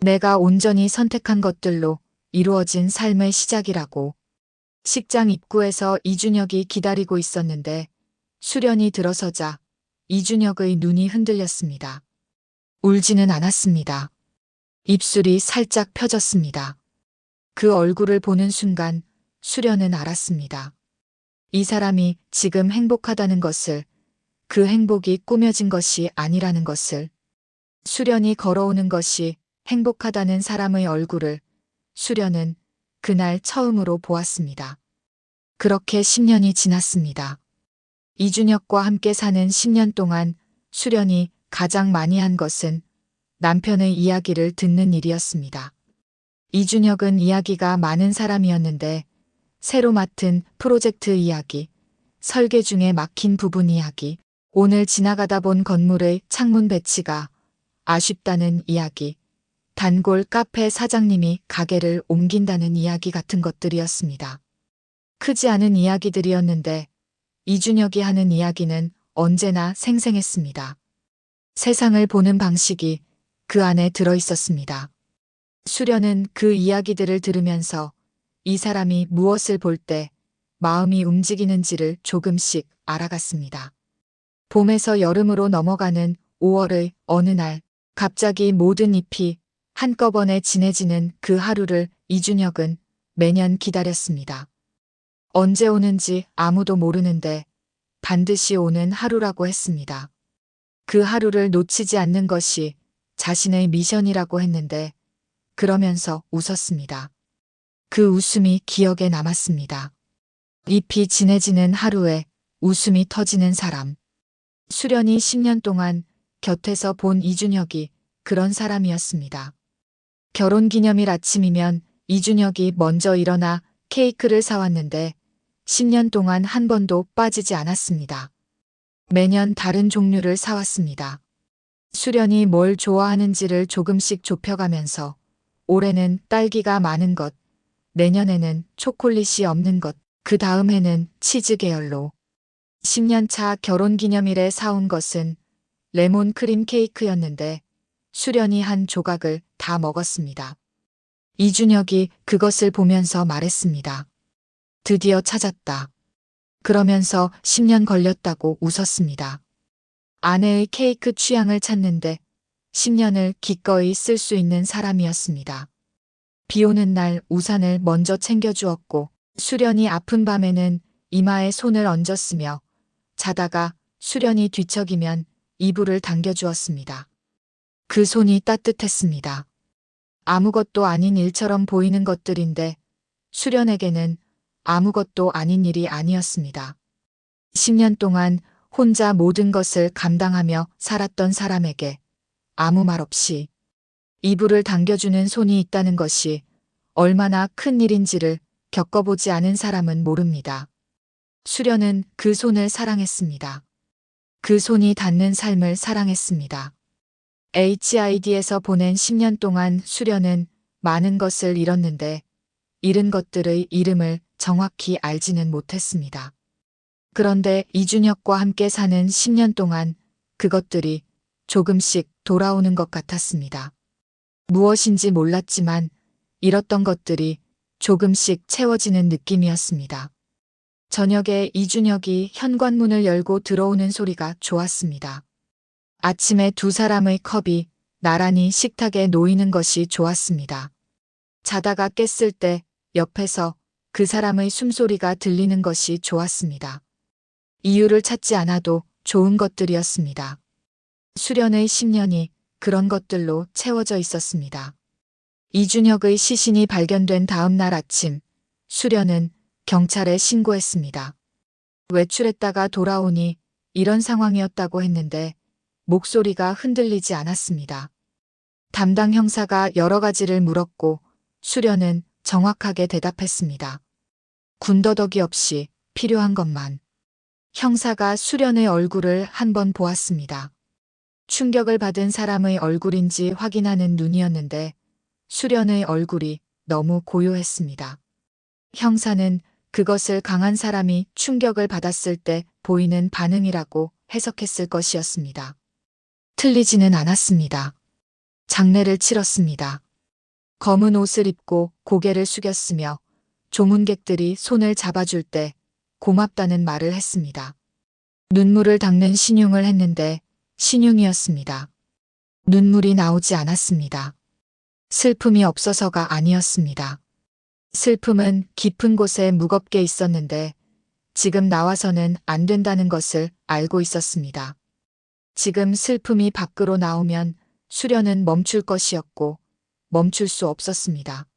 Speaker 2: 내가 온전히 선택한 것들로 이루어진 삶의 시작이라고. 식장 입구에서 이준혁이 기다리고 있었는데 수련이 들어서자 이준혁의 눈이 흔들렸습니다. 울지는 않았습니다. 입술이 살짝 펴졌습니다. 그 얼굴을 보는 순간 수련은 알았습니다. 이 사람이 지금 행복하다는 것을, 그 행복이 꾸며진 것이 아니라는 것을, 수련이 걸어오는 것이 행복하다는 사람의 얼굴을 수련은 그날 처음으로 보았습니다. 그렇게 10년이 지났습니다. 이준혁과 함께 사는 10년 동안 수련이 가장 많이 한 것은 남편의 이야기를 듣는 일이었습니다. 이준혁은 이야기가 많은 사람이었는데 새로 맡은 프로젝트 이야기, 설계 중에 막힌 부분 이야기, 오늘 지나가다 본 건물의 창문 배치가 아쉽다는 이야기, 단골 카페 사장님이 가게를 옮긴다는 이야기 같은 것들이었습니다. 크지 않은 이야기들이었는데 이준혁이 하는 이야기는 언제나 생생했습니다. 세상을 보는 방식이 그 안에 들어 있었습니다. 수련은 그 이야기들을 들으면서 이 사람이 무엇을 볼 때 마음이 움직이는지를 조금씩 알아갔습니다. 봄에서 여름으로 넘어가는 5월의 어느 날, 갑자기 모든 잎이 한꺼번에 진해지는 그 하루를 이준혁은 매년 기다렸습니다. 언제 오는지 아무도 모르는데 반드시 오는 하루라고 했습니다. 그 하루를 놓치지 않는 것이 자신의 미션이라고 했는데 그러면서 웃었습니다. 그 웃음이 기억에 남았습니다. 잎이 진해지는 하루에 웃음이 터지는 사람. 수련이 10년 동안 곁에서 본 이준혁이 그런 사람이었습니다. 결혼기념일 아침이면 이준혁이 먼저 일어나 케이크를 사왔는데 10년 동안 한 번도 빠지지 않았습니다. 매년 다른 종류를 사왔습니다. 수련이 뭘 좋아하는지를 조금씩 좁혀가면서 올해는 딸기가 많은 것, 내년에는 초콜릿이 없는 것, 그 다음 해는 치즈 계열로. 10년 차 결혼기념일에 사온 것은 레몬 크림 케이크였는데 수련이 한 조각을 다 먹었습니다. 이준혁이 그것을 보면서 말했습니다. 드디어 찾았다. 그러면서 10년 걸렸다고 웃었습니다. 아내의 케이크 취향을 찾는데 10년을 기꺼이 쓸 수 있는 사람이었습니다. 비 오는 날 우산을 먼저 챙겨주었고 수련이 아픈 밤에는 이마에 손을 얹었으며 자다가 수련이 뒤척이면 이불을 당겨주었습니다. 그 손이 따뜻했습니다. 아무것도 아닌 일처럼 보이는 것들인데 수련에게는 아무것도 아닌 일이 아니었습니다. 10년 동안 혼자 모든 것을 감당하며 살았던 사람에게 아무 말 없이 이불을 당겨주는 손이 있다는 것이 얼마나 큰 일인지를 겪어보지 않은 사람은 모릅니다. 수련은 그 손을 사랑했습니다. 그 손이 닿는 삶을 사랑했습니다. HID에서 보낸 10년 동안 수련은 많은 것을 잃었는데 잃은 것들의 이름을 정확히 알지는 못했습니다. 그런데 이준혁과 함께 사는 10년 동안 그것들이 조금씩 돌아오는 것 같았습니다. 무엇인지 몰랐지만 잃었던 것들이 조금씩 채워지는 느낌이었습니다. 저녁에 이준혁이 현관문을 열고 들어오는 소리가 좋았습니다. 아침에 두 사람의 컵이 나란히 식탁에 놓이는 것이 좋았습니다. 자다가 깼을 때 옆에서 그 사람의 숨소리가 들리는 것이 좋았습니다. 이유를 찾지 않아도 좋은 것들이었습니다. 수련의 10년이 그런 것들로 채워져 있었습니다. 이준혁의 시신이 발견된 다음 날 아침, 수련은 경찰에 신고했습니다. 외출했다가 돌아오니 이런 상황이었다고 했는데 목소리가 흔들리지 않았습니다. 담당 형사가 여러 가지를 물었고 수련은 정확하게 대답했습니다. 군더더기 없이 필요한 것만. 형사가 수련의 얼굴을 한번 보았습니다. 충격을 받은 사람의 얼굴인지 확인하는 눈이었는데 수련의 얼굴이 너무 고요했습니다. 형사는 그것을 강한 사람이 충격을 받았을 때 보이는 반응이라고 해석했을 것이었습니다. 틀리지는 않았습니다. 장례를 치렀습니다. 검은 옷을 입고 고개를 숙였으며 조문객들이 손을 잡아줄 때 고맙다는 말을 했습니다. 눈물을 닦는 신용을 했는데 신용이었습니다. 눈물이 나오지 않았습니다. 슬픔이 없어서가 아니었습니다. 슬픔은 깊은 곳에 무겁게 있었는데 지금 나와서는 안 된다는 것을 알고 있었습니다. 지금 슬픔이 밖으로 나오면 수련은 멈출 것이었고 멈출 수 없었습니다.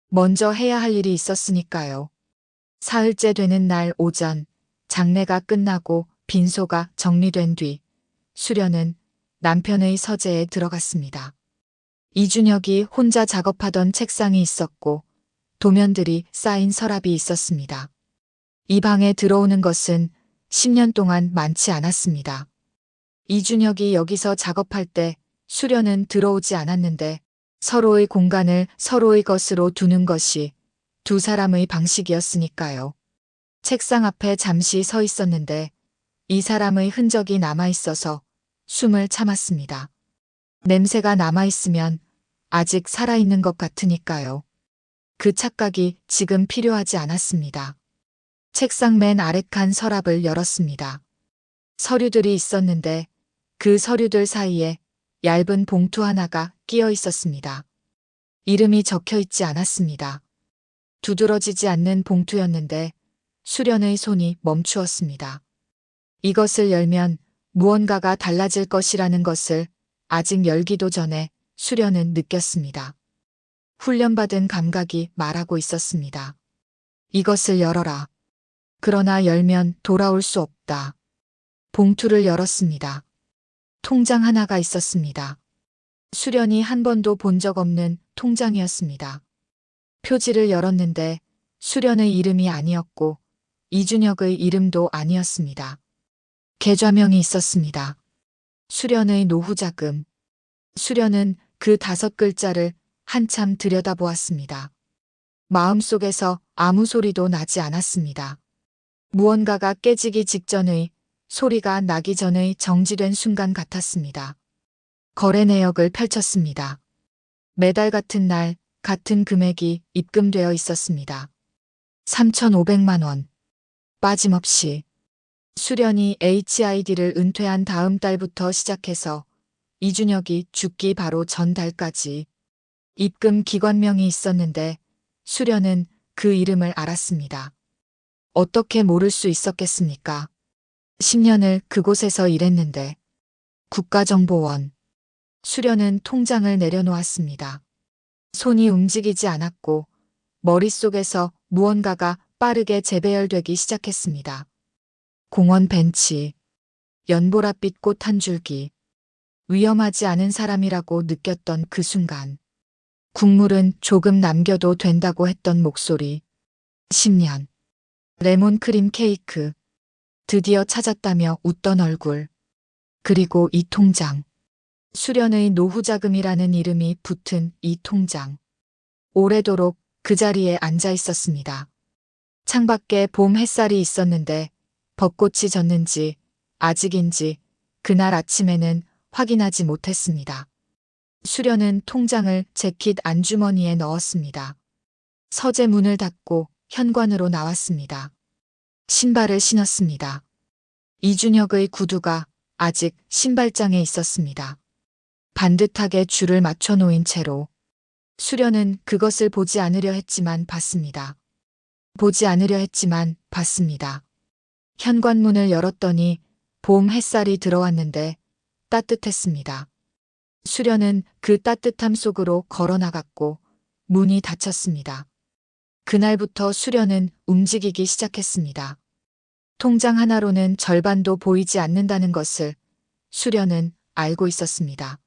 Speaker 2: 먼저 해야 할 일이 있었으니까요. 사흘째 되는 날 오전 장례가 끝나고 빈소가 정리된 뒤 수련은 남편의 서재에 들어갔습니다. 이준혁이 혼자 작업하던 책상이 있었고 도면들이 쌓인 서랍이 있었습니다. 이 방에 들어오는 것은 10년 동안 많지 않았습니다. 이준혁이 여기서 작업할 때 수련은 들어오지 않았는데 서로의 공간을 서로의 것으로 두는 것이 두 사람의 방식이었으니까요. 책상 앞에 잠시 서 있었는데 이 사람의 흔적이 남아있어서 숨을 참았습니다. 냄새가 남아있으면 아직 살아있는 것 같으니까요. 그 착각이 지금 필요하지 않았습니다. 책상 맨 아래칸 서랍을 열었습니다. 서류들이 있었는데 그 서류들 사이에 얇은 봉투 하나가 끼어 있었습니다. 이름이 적혀 있지 않았습니다. 두드러지지 않는 봉투였는데 수련의 손이 멈추었습니다. 이것을 열면 무언가가 달라질 것이라는 것을 아직 열기도 전에 수련은 느꼈습니다. 훈련받은 감각이 말하고 있었습니다. 이것을 열어라. 그러나 열면 돌아올 수 없다. 봉투를 열었습니다. 통장 하나가 있었습니다. 수련이 한 번도 본 적 없는 통장이었습니다. 표지를 열었는데 수련의 이름이 아니었고 이준혁의 이름도 아니었습니다. 계좌명이 있었습니다. 수련의 노후자금. 수련은 그 5글자를 한참 들여다보았습니다. 마음속에서 아무 소리도 나지 않았습니다. 무언가가 깨지기 직전의 소리가 나기 전의 정지된 순간 같았습니다. 거래 내역을 펼쳤습니다. 매달 같은 날 같은 금액이 입금되어 있었습니다. 3,500만 원. 빠짐없이. 수련이 HID를 은퇴한 다음 달부터 시작해서 이준혁이 죽기 바로 전 달까지 입금 기관명이 있었는데 수련은 그 이름을 알았습니다. 어떻게 모를 수 있었겠습니까? 10년을 그곳에서 일했는데. 국가정보원. 수련은 통장을 내려놓았습니다. 손이 움직이지 않았고 머릿속에서 무언가가 빠르게 재배열되기 시작했습니다. 공원 벤치. 연보라빛 꽃 한 줄기. 위험하지 않은 사람이라고 느꼈던 그 순간. 국물은 조금 남겨도 된다고 했던 목소리. 10년. 레몬크림 케이크. 드디어 찾았다며 웃던 얼굴. 그리고 이 통장. 수련의 노후자금이라는 이름이 붙은 이 통장. 오래도록 그 자리에 앉아 있었습니다. 창밖에 봄 햇살이 있었는데 벚꽃이 졌는지 아직인지 그날 아침에는 확인하지 못했습니다. 수련은 통장을 재킷 안주머니에 넣었습니다. 서재 문을 닫고 현관으로 나왔습니다. 신발을 신었습니다. 이준혁의 구두가 아직 신발장에 있었습니다. 반듯하게 줄을 맞춰 놓인 채로. 수련은 그것을 보지 않으려 했지만 봤습니다. 보지 않으려 했지만 봤습니다. 현관문을 열었더니 봄 햇살이 들어왔는데 따뜻했습니다. 수련은 그 따뜻함 속으로 걸어 나갔고 문이 닫혔습니다. 그날부터 수련은 움직이기 시작했습니다. 통장 하나로는 절반도 보이지 않는다는 것을 수련은 알고 있었습니다.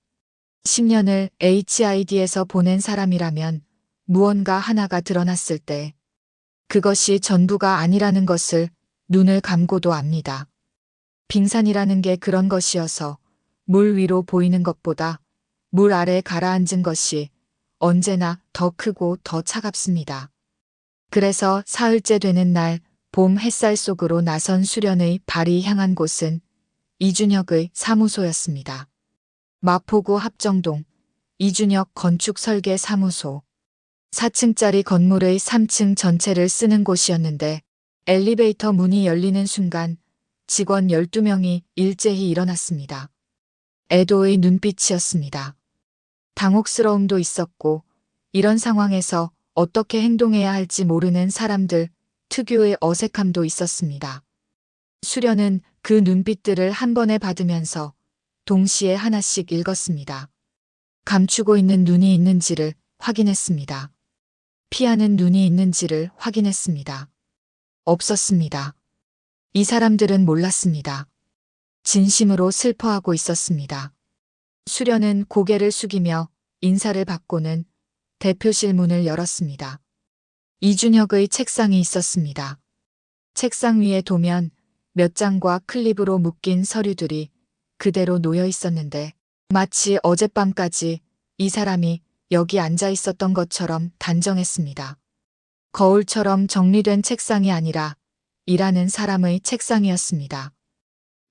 Speaker 2: 10년을 HID에서 보낸 사람이라면 무언가 하나가 드러났을 때 그것이 전부가 아니라는 것을 눈을 감고도 압니다. 빙산이라는 게 그런 것이어서 물 위로 보이는 것보다 물 아래 가라앉은 것이 언제나 더 크고 더 차갑습니다. 그래서 사흘째 되는 날 봄 햇살 속으로 나선 수련의 발이 향한 곳은 이준혁의 사무소였습니다. 마포구 합정동 이준혁 건축설계사무소. 4층짜리 건물의 3층 전체를 쓰는 곳이었는데 엘리베이터 문이 열리는 순간 직원 12명이 일제히 일어났습니다. 애도의 눈빛이었습니다. 당혹스러움도 있었고 이런 상황에서 어떻게 행동해야 할지 모르는 사람들 특유의 어색함도 있었습니다. 수련은 그 눈빛들을 한 번에 받으면서 동시에 하나씩 읽었습니다. 감추고 있는 눈이 있는지를 확인했습니다. 피하는 눈이 있는지를 확인했습니다. 없었습니다. 이 사람들은 몰랐습니다. 진심으로 슬퍼하고 있었습니다. 수련은 고개를 숙이며 인사를 받고는 대표실 문을 열었습니다. 이준혁의 책상이 있었습니다. 책상 위에 도면 몇 장과 클립으로 묶인 서류들이 그대로 놓여 있었는데 마치 어젯밤까지 이 사람이 여기 앉아 있었던 것처럼 단정했습니다. 거울처럼 정리된 책상이 아니라 일하는 사람의 책상이었습니다.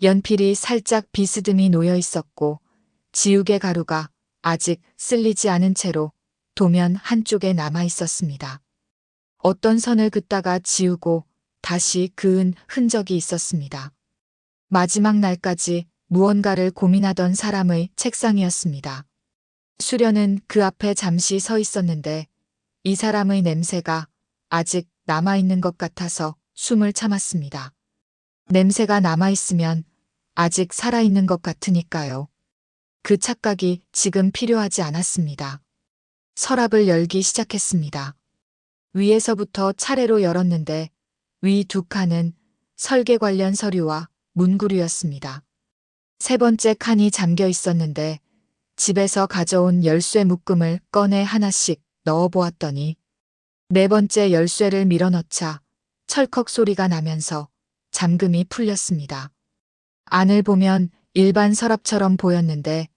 Speaker 2: 연필이 살짝 비스듬히 놓여 있었고 지우개 가루가 아직 쓸리지 않은 채로 도면 한쪽에 남아 있었습니다. 어떤 선을 긋다가 지우고 다시 그은 흔적이 있었습니다. 마지막 날까지 무언가를 고민하던 사람의 책상이었습니다. 수련은 그 앞에 잠시 서 있었는데 이 사람의 냄새가 아직 남아있는 것 같아서 숨을 참았습니다. 냄새가 남아있으면 아직 살아있는 것 같으니까요. 그 착각이 지금 필요하지 않았습니다. 서랍을 열기 시작했습니다. 위에서부터 차례로 열었는데 위 두 칸은 설계 관련 서류와 문구류였습니다. 세 번째 칸이 잠겨 있었는데 집에서 가져온 열쇠 묶음을 꺼내 하나씩 넣어보았더니 네 번째 열쇠를 밀어넣자 철컥 소리가 나면서 잠금이 풀렸습니다. 안을 보면 일반 서랍처럼 보였는데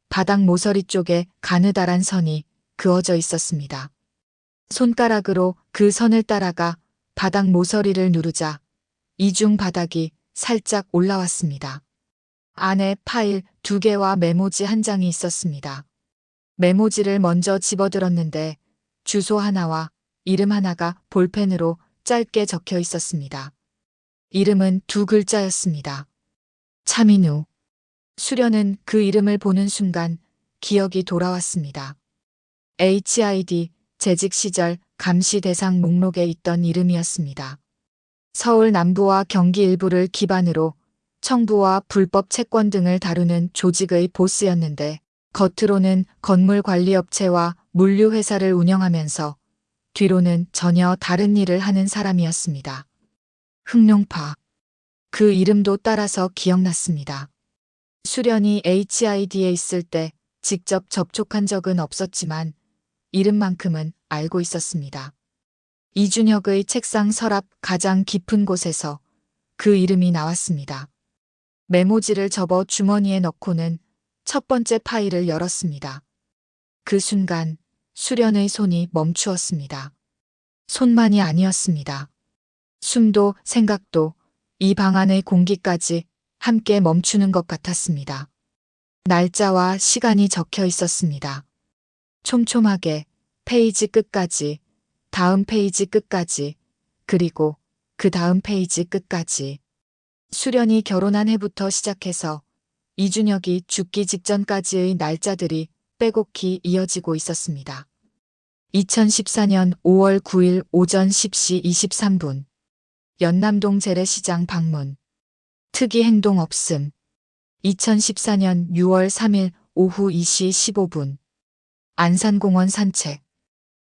Speaker 2: 바닥 모서리 쪽에 가느다란 선이 그어져 있었습니다. 손가락으로 그 선을 따라가 바닥 모서리를 누르자 이중 바닥이 살짝 올라왔습니다. 안에 파일 2개와 메모지 1장이 있었습니다. 메모지를 먼저 집어들었는데 주소 하나와 이름 하나가 볼펜으로 짧게 적혀 있었습니다. 이름은 2글자였습니다. 차민우. 수련은 그 이름을 보는 순간 기억이 돌아왔습니다. HID 재직 시절 감시 대상 목록에 있던 이름이었습니다. 서울 남부와 경기 일부를 기반으로 청부와 불법 채권 등을 다루는 조직의 보스였는데 겉으로는 건물 관리업체와 물류회사를 운영하면서 뒤로는 전혀 다른 일을 하는 사람이었습니다. 흑룡파. 그 이름도 따라서 기억났습니다. 수련이 HID에 있을 때 직접 접촉한 적은 없었지만 이름만큼은 알고 있었습니다. 이준혁의 책상 서랍 가장 깊은 곳에서 그 이름이 나왔습니다. 메모지를 접어 주머니에 넣고는 첫 번째 파일을 열었습니다. 그 순간 수련의 손이 멈추었습니다. 손만이 아니었습니다. 숨도 생각도 이 방 안의 공기까지 함께 멈추는 것 같았습니다. 날짜와 시간이 적혀 있었습니다. 촘촘하게 페이지 끝까지, 다음 페이지 끝까지, 그리고 그 다음 페이지 끝까지. 수련이 결혼한 해부터 시작해서 이준혁이 죽기 직전까지의 날짜들이 빼곡히 이어지고 있었습니다. 2014년 5월 9일 오전 10시 23분. 연남동 재래시장 방문. 특이 행동 없음. 2014년 6월 3일 오후 2시 15분. 안산공원 산책.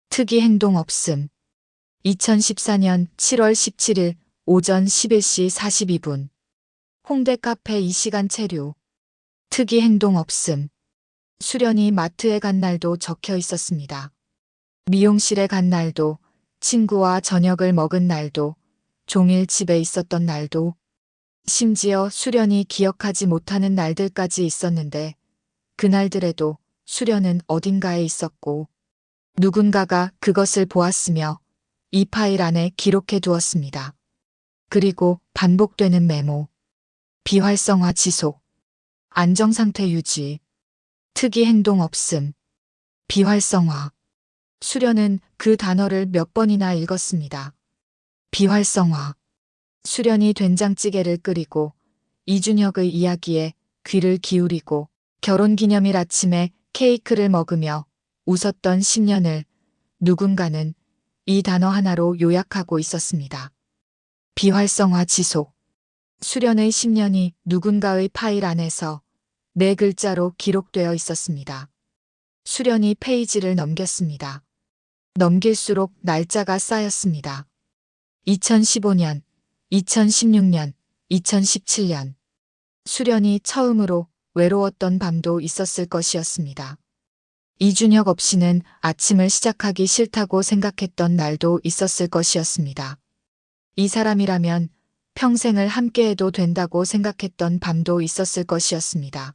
Speaker 2: 특이 행동 없음. 2014년 7월 17일 오전 11시 42분. 홍대 카페 2시간 체류. 특이 행동 없음. 수련이 마트에 간 날도 적혀 있었습니다. 미용실에 간 날도, 친구와 저녁을 먹은 날도, 종일 집에 있었던 날도, 심지어 수련이 기억하지 못하는 날들까지 있었는데 그날들에도 수련은 어딘가에 있었고 누군가가 그것을 보았으며 이 파일 안에 기록해 두었습니다. 그리고 반복되는 메모, 비활성화 지속, 안정상태 유지, 특이 행동 없음, 비활성화. 수련은 그 단어를 몇 번이나 읽었습니다. 비활성화. 수련이 된장찌개를 끓이고 이준혁의 이야기에 귀를 기울이고 결혼기념일 아침에 케이크를 먹으며 웃었던 10년을 누군가는 이 단어 하나로 요약하고 있었습니다. 비활성화 지속. 수련의 10년이 누군가의 파일 안에서 4글자로 기록되어 있었습니다. 수련이 페이지를 넘겼습니다. 넘길수록 날짜가 쌓였습니다. 2015년, 2016년, 2017년. 수련이 처음으로 외로웠던 밤도 있었을 것이었습니다. 이준혁 없이는 아침을 시작하기 싫다고 생각했던 날도 있었을 것이었습니다. 이 사람이라면 평생을 함께해도 된다고 생각했던 밤도 있었을 것이었습니다.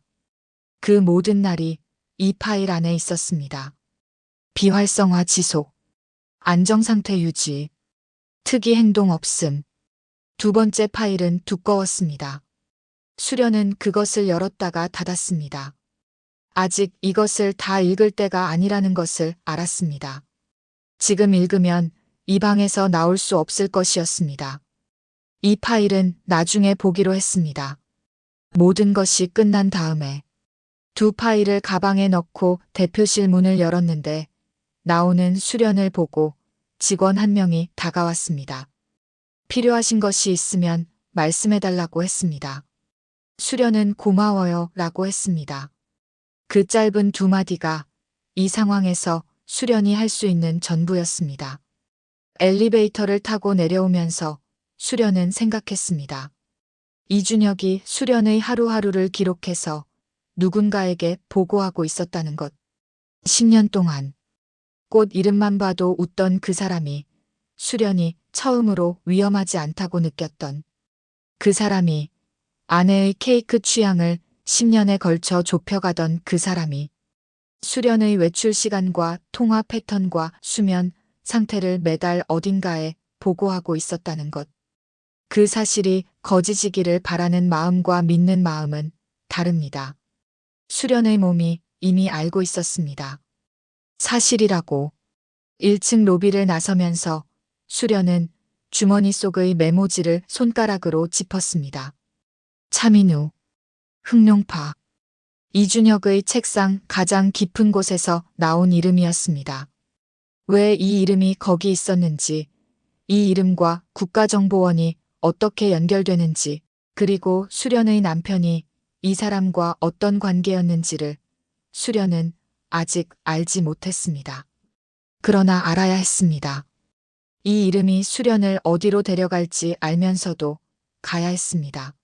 Speaker 2: 그 모든 날이 이 파일 안에 있었습니다. 비활성화 지속, 안정상태 유지, 특이 행동 없음. 두 번째 파일은 두꺼웠습니다. 수련은 그것을 열었다가 닫았습니다. 아직 이것을 다 읽을 때가 아니라는 것을 알았습니다. 지금 읽으면 이 방에서 나올 수 없을 것이었습니다. 이 파일은 나중에 보기로 했습니다. 모든 것이 끝난 다음에 두 파일을 가방에 넣고 대표실 문을 열었는데 나오는 수련을 보고 직원 한 명이 다가왔습니다. 필요하신 것이 있으면 말씀해달라고 했습니다. 수련은 고마워요 라고 했습니다. 그 짧은 두 마디가 이 상황에서 수련이 할 수 있는 전부였습니다. 엘리베이터를 타고 내려오면서 수련은 생각했습니다. 이준혁이 수련의 하루하루를 기록해서 누군가에게 보고하고 있었다는 것. 10년 동안 꽃 이름만 봐도 웃던 그 사람이 수련이 처음으로 위험하지 않다고 느꼈던 그 사람이 아내의 케이크 취향을 10년에 걸쳐 좁혀가던 그 사람이 수련의 외출 시간과 통화 패턴과 수면 상태를 매달 어딘가에 보고하고 있었다는 것. 그 사실이 거짓이기를 바라는 마음과 믿는 마음은 다릅니다. 수련의 몸이 이미 알고 있었습니다. 사실이라고. 1층 로비를 나서면서 수련은 주머니 속의 메모지를 손가락으로 짚었습니다. 차민우, 흑룡파. 이준혁의 책상 가장 깊은 곳에서 나온 이름이었습니다. 왜 이 이름이 거기 있었는지, 이 이름과 국가정보원이 어떻게 연결되는지, 그리고 수련의 남편이 이 사람과 어떤 관계였는지를 수련은 아직 알지 못했습니다. 그러나 알아야 했습니다. 이 이름이 수련을 어디로 데려갈지 알면서도 가야 했습니다.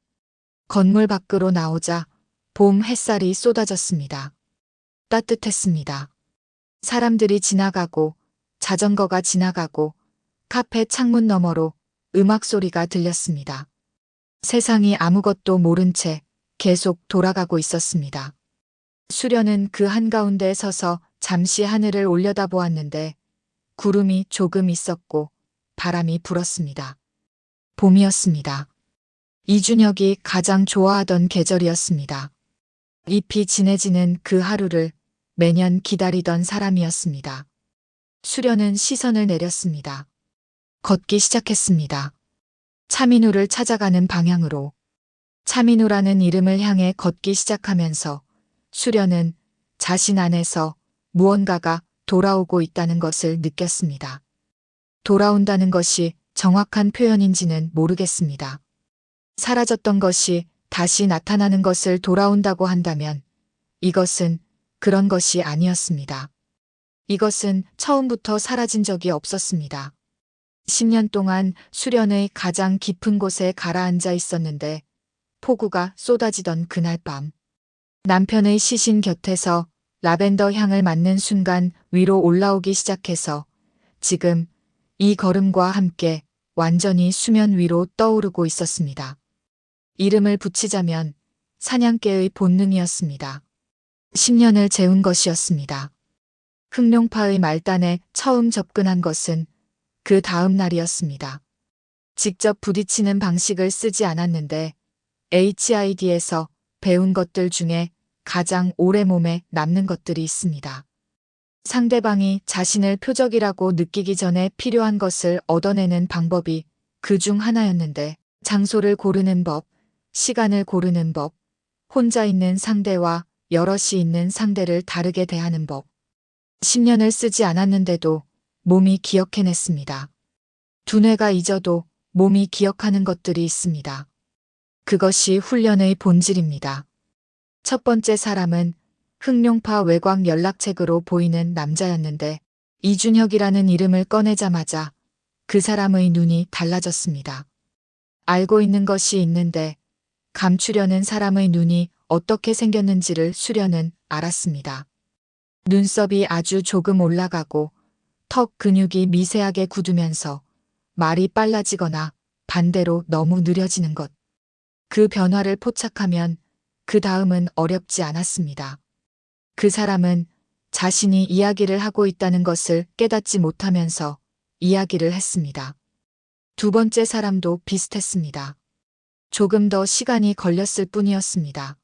Speaker 2: 건물 밖으로 나오자 봄 햇살이 쏟아졌습니다. 따뜻했습니다. 사람들이 지나가고 자전거가 지나가고 카페 창문 너머로 음악 소리가 들렸습니다. 세상이 아무것도 모른 채 계속 돌아가고 있었습니다. 수련은 그 한가운데에 서서 잠시 하늘을 올려다보았는데 구름이 조금 있었고 바람이 불었습니다. 봄이었습니다. 이준혁이 가장 좋아하던 계절이었습니다. 잎이 진해지는 그 하루를 매년 기다리던 사람이었습니다. 수련은 시선을 내렸습니다. 걷기 시작했습니다. 차민우를 찾아가는 방향으로. 차민우라는 이름을 향해 걷기 시작하면서 수련은 자신 안에서 무언가가 돌아오고 있다는 것을 느꼈습니다. 돌아온다는 것이 정확한 표현인지는 모르겠습니다. 사라졌던 것이 다시 나타나는 것을 돌아온다고 한다면 이것은 그런 것이 아니었습니다. 이것은 처음부터 사라진 적이 없었습니다. 10년 동안 수련의 가장 깊은 곳에 가라앉아 있었는데 폭우가 쏟아지던 그날 밤 남편의 시신 곁에서 라벤더 향을 맡는 순간 위로 올라오기 시작해서 지금 이 걸음과 함께 완전히 수면 위로 떠오르고 있었습니다. 이름을 붙이자면 사냥개의 본능이었습니다. 10년을 재운 것이었습니다. 흑룡파의 말단에 처음 접근한 것은 그 다음 날이었습니다. 직접 부딪히는 방식을 쓰지 않았는데 HID에서 배운 것들 중에 가장 오래 몸에 남는 것들이 있습니다. 상대방이 자신을 표적이라고 느끼기 전에 필요한 것을 얻어내는 방법이 그 중 하나였는데 장소를 고르는 법, 시간을 고르는 법, 혼자 있는 상대와 여럿이 있는 상대를 다르게 대하는 법. 10년을 쓰지 않았는데도 몸이 기억해냈습니다. 두뇌가 잊어도 몸이 기억하는 것들이 있습니다. 그것이 훈련의 본질입니다. 첫 번째 사람은 흑룡파 외곽 연락책으로 보이는 남자였는데 이준혁이라는 이름을 꺼내자마자 그 사람의 눈이 달라졌습니다. 알고 있는 것이 있는데 감추려는 사람의 눈이 어떻게 생겼는지를 수련은 알았습니다. 눈썹이 아주 조금 올라가고 턱 근육이 미세하게 굳으면서 말이 빨라지거나 반대로 너무 느려지는 것. 그 변화를 포착하면 그 다음은 어렵지 않았습니다. 그 사람은 자신이 이야기를 하고 있다는 것을 깨닫지 못하면서 이야기를 했습니다. 두 번째 사람도 비슷했습니다. 조금 더 시간이 걸렸을 뿐이었습니다.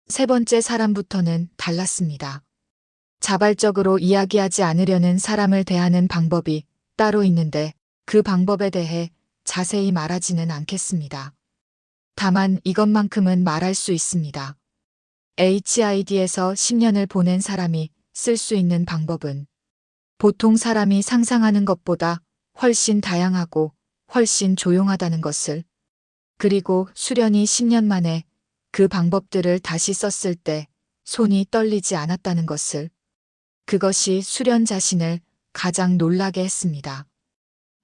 Speaker 2: 세 번째 사람부터는 달랐습니다. 자발적으로 이야기하지 않으려는 사람을 대하는 방법이 따로 있는데 그 방법에 대해 자세히 말하지는 않겠습니다. 다만 이것만큼은 말할 수 있습니다. HID에서 10년을 보낸 사람이 쓸 수 있는 방법은 보통 사람이 상상하는 것보다 훨씬 다양하고 훨씬 조용하다는 것을, 그리고 수련이 10년 만에 그 방법들을 다시 썼을 때 손이 떨리지 않았다는 것을, 그것이 수련 자신을 가장 놀라게 했습니다.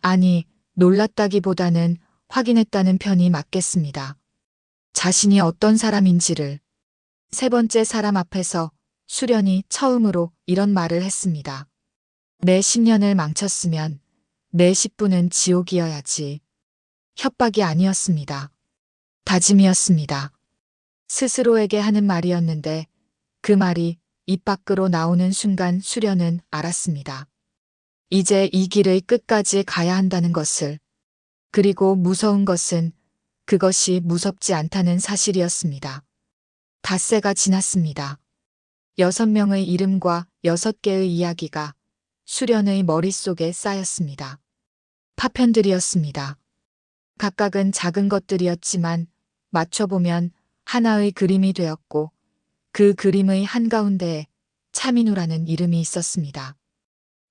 Speaker 2: 아니, 놀랐다기보다는 확인했다는 편이 맞겠습니다. 자신이 어떤 사람인지를. 세 번째 사람 앞에서 수련이 처음으로 이런 말을 했습니다. 내 10년을 망쳤으면 내 10분은 지옥이어야지. 협박이 아니었습니다. 다짐이었습니다. 스스로에게 하는 말이었는데 그 말이 입 밖으로 나오는 순간 수련은 알았습니다. 이제 이 길의 끝까지 가야 한다는 것을. 그리고 무서운 것은 그것이 무섭지 않다는 사실이었습니다. 닷새가 지났습니다. 6명의 이름과 6개의 이야기가 수련의 머릿속에 쌓였습니다. 파편들이었습니다. 각각은 작은 것들이었지만 맞춰보면 하나의 그림이 되었고 그 그림의 한가운데에 차민우라는 이름이 있었습니다.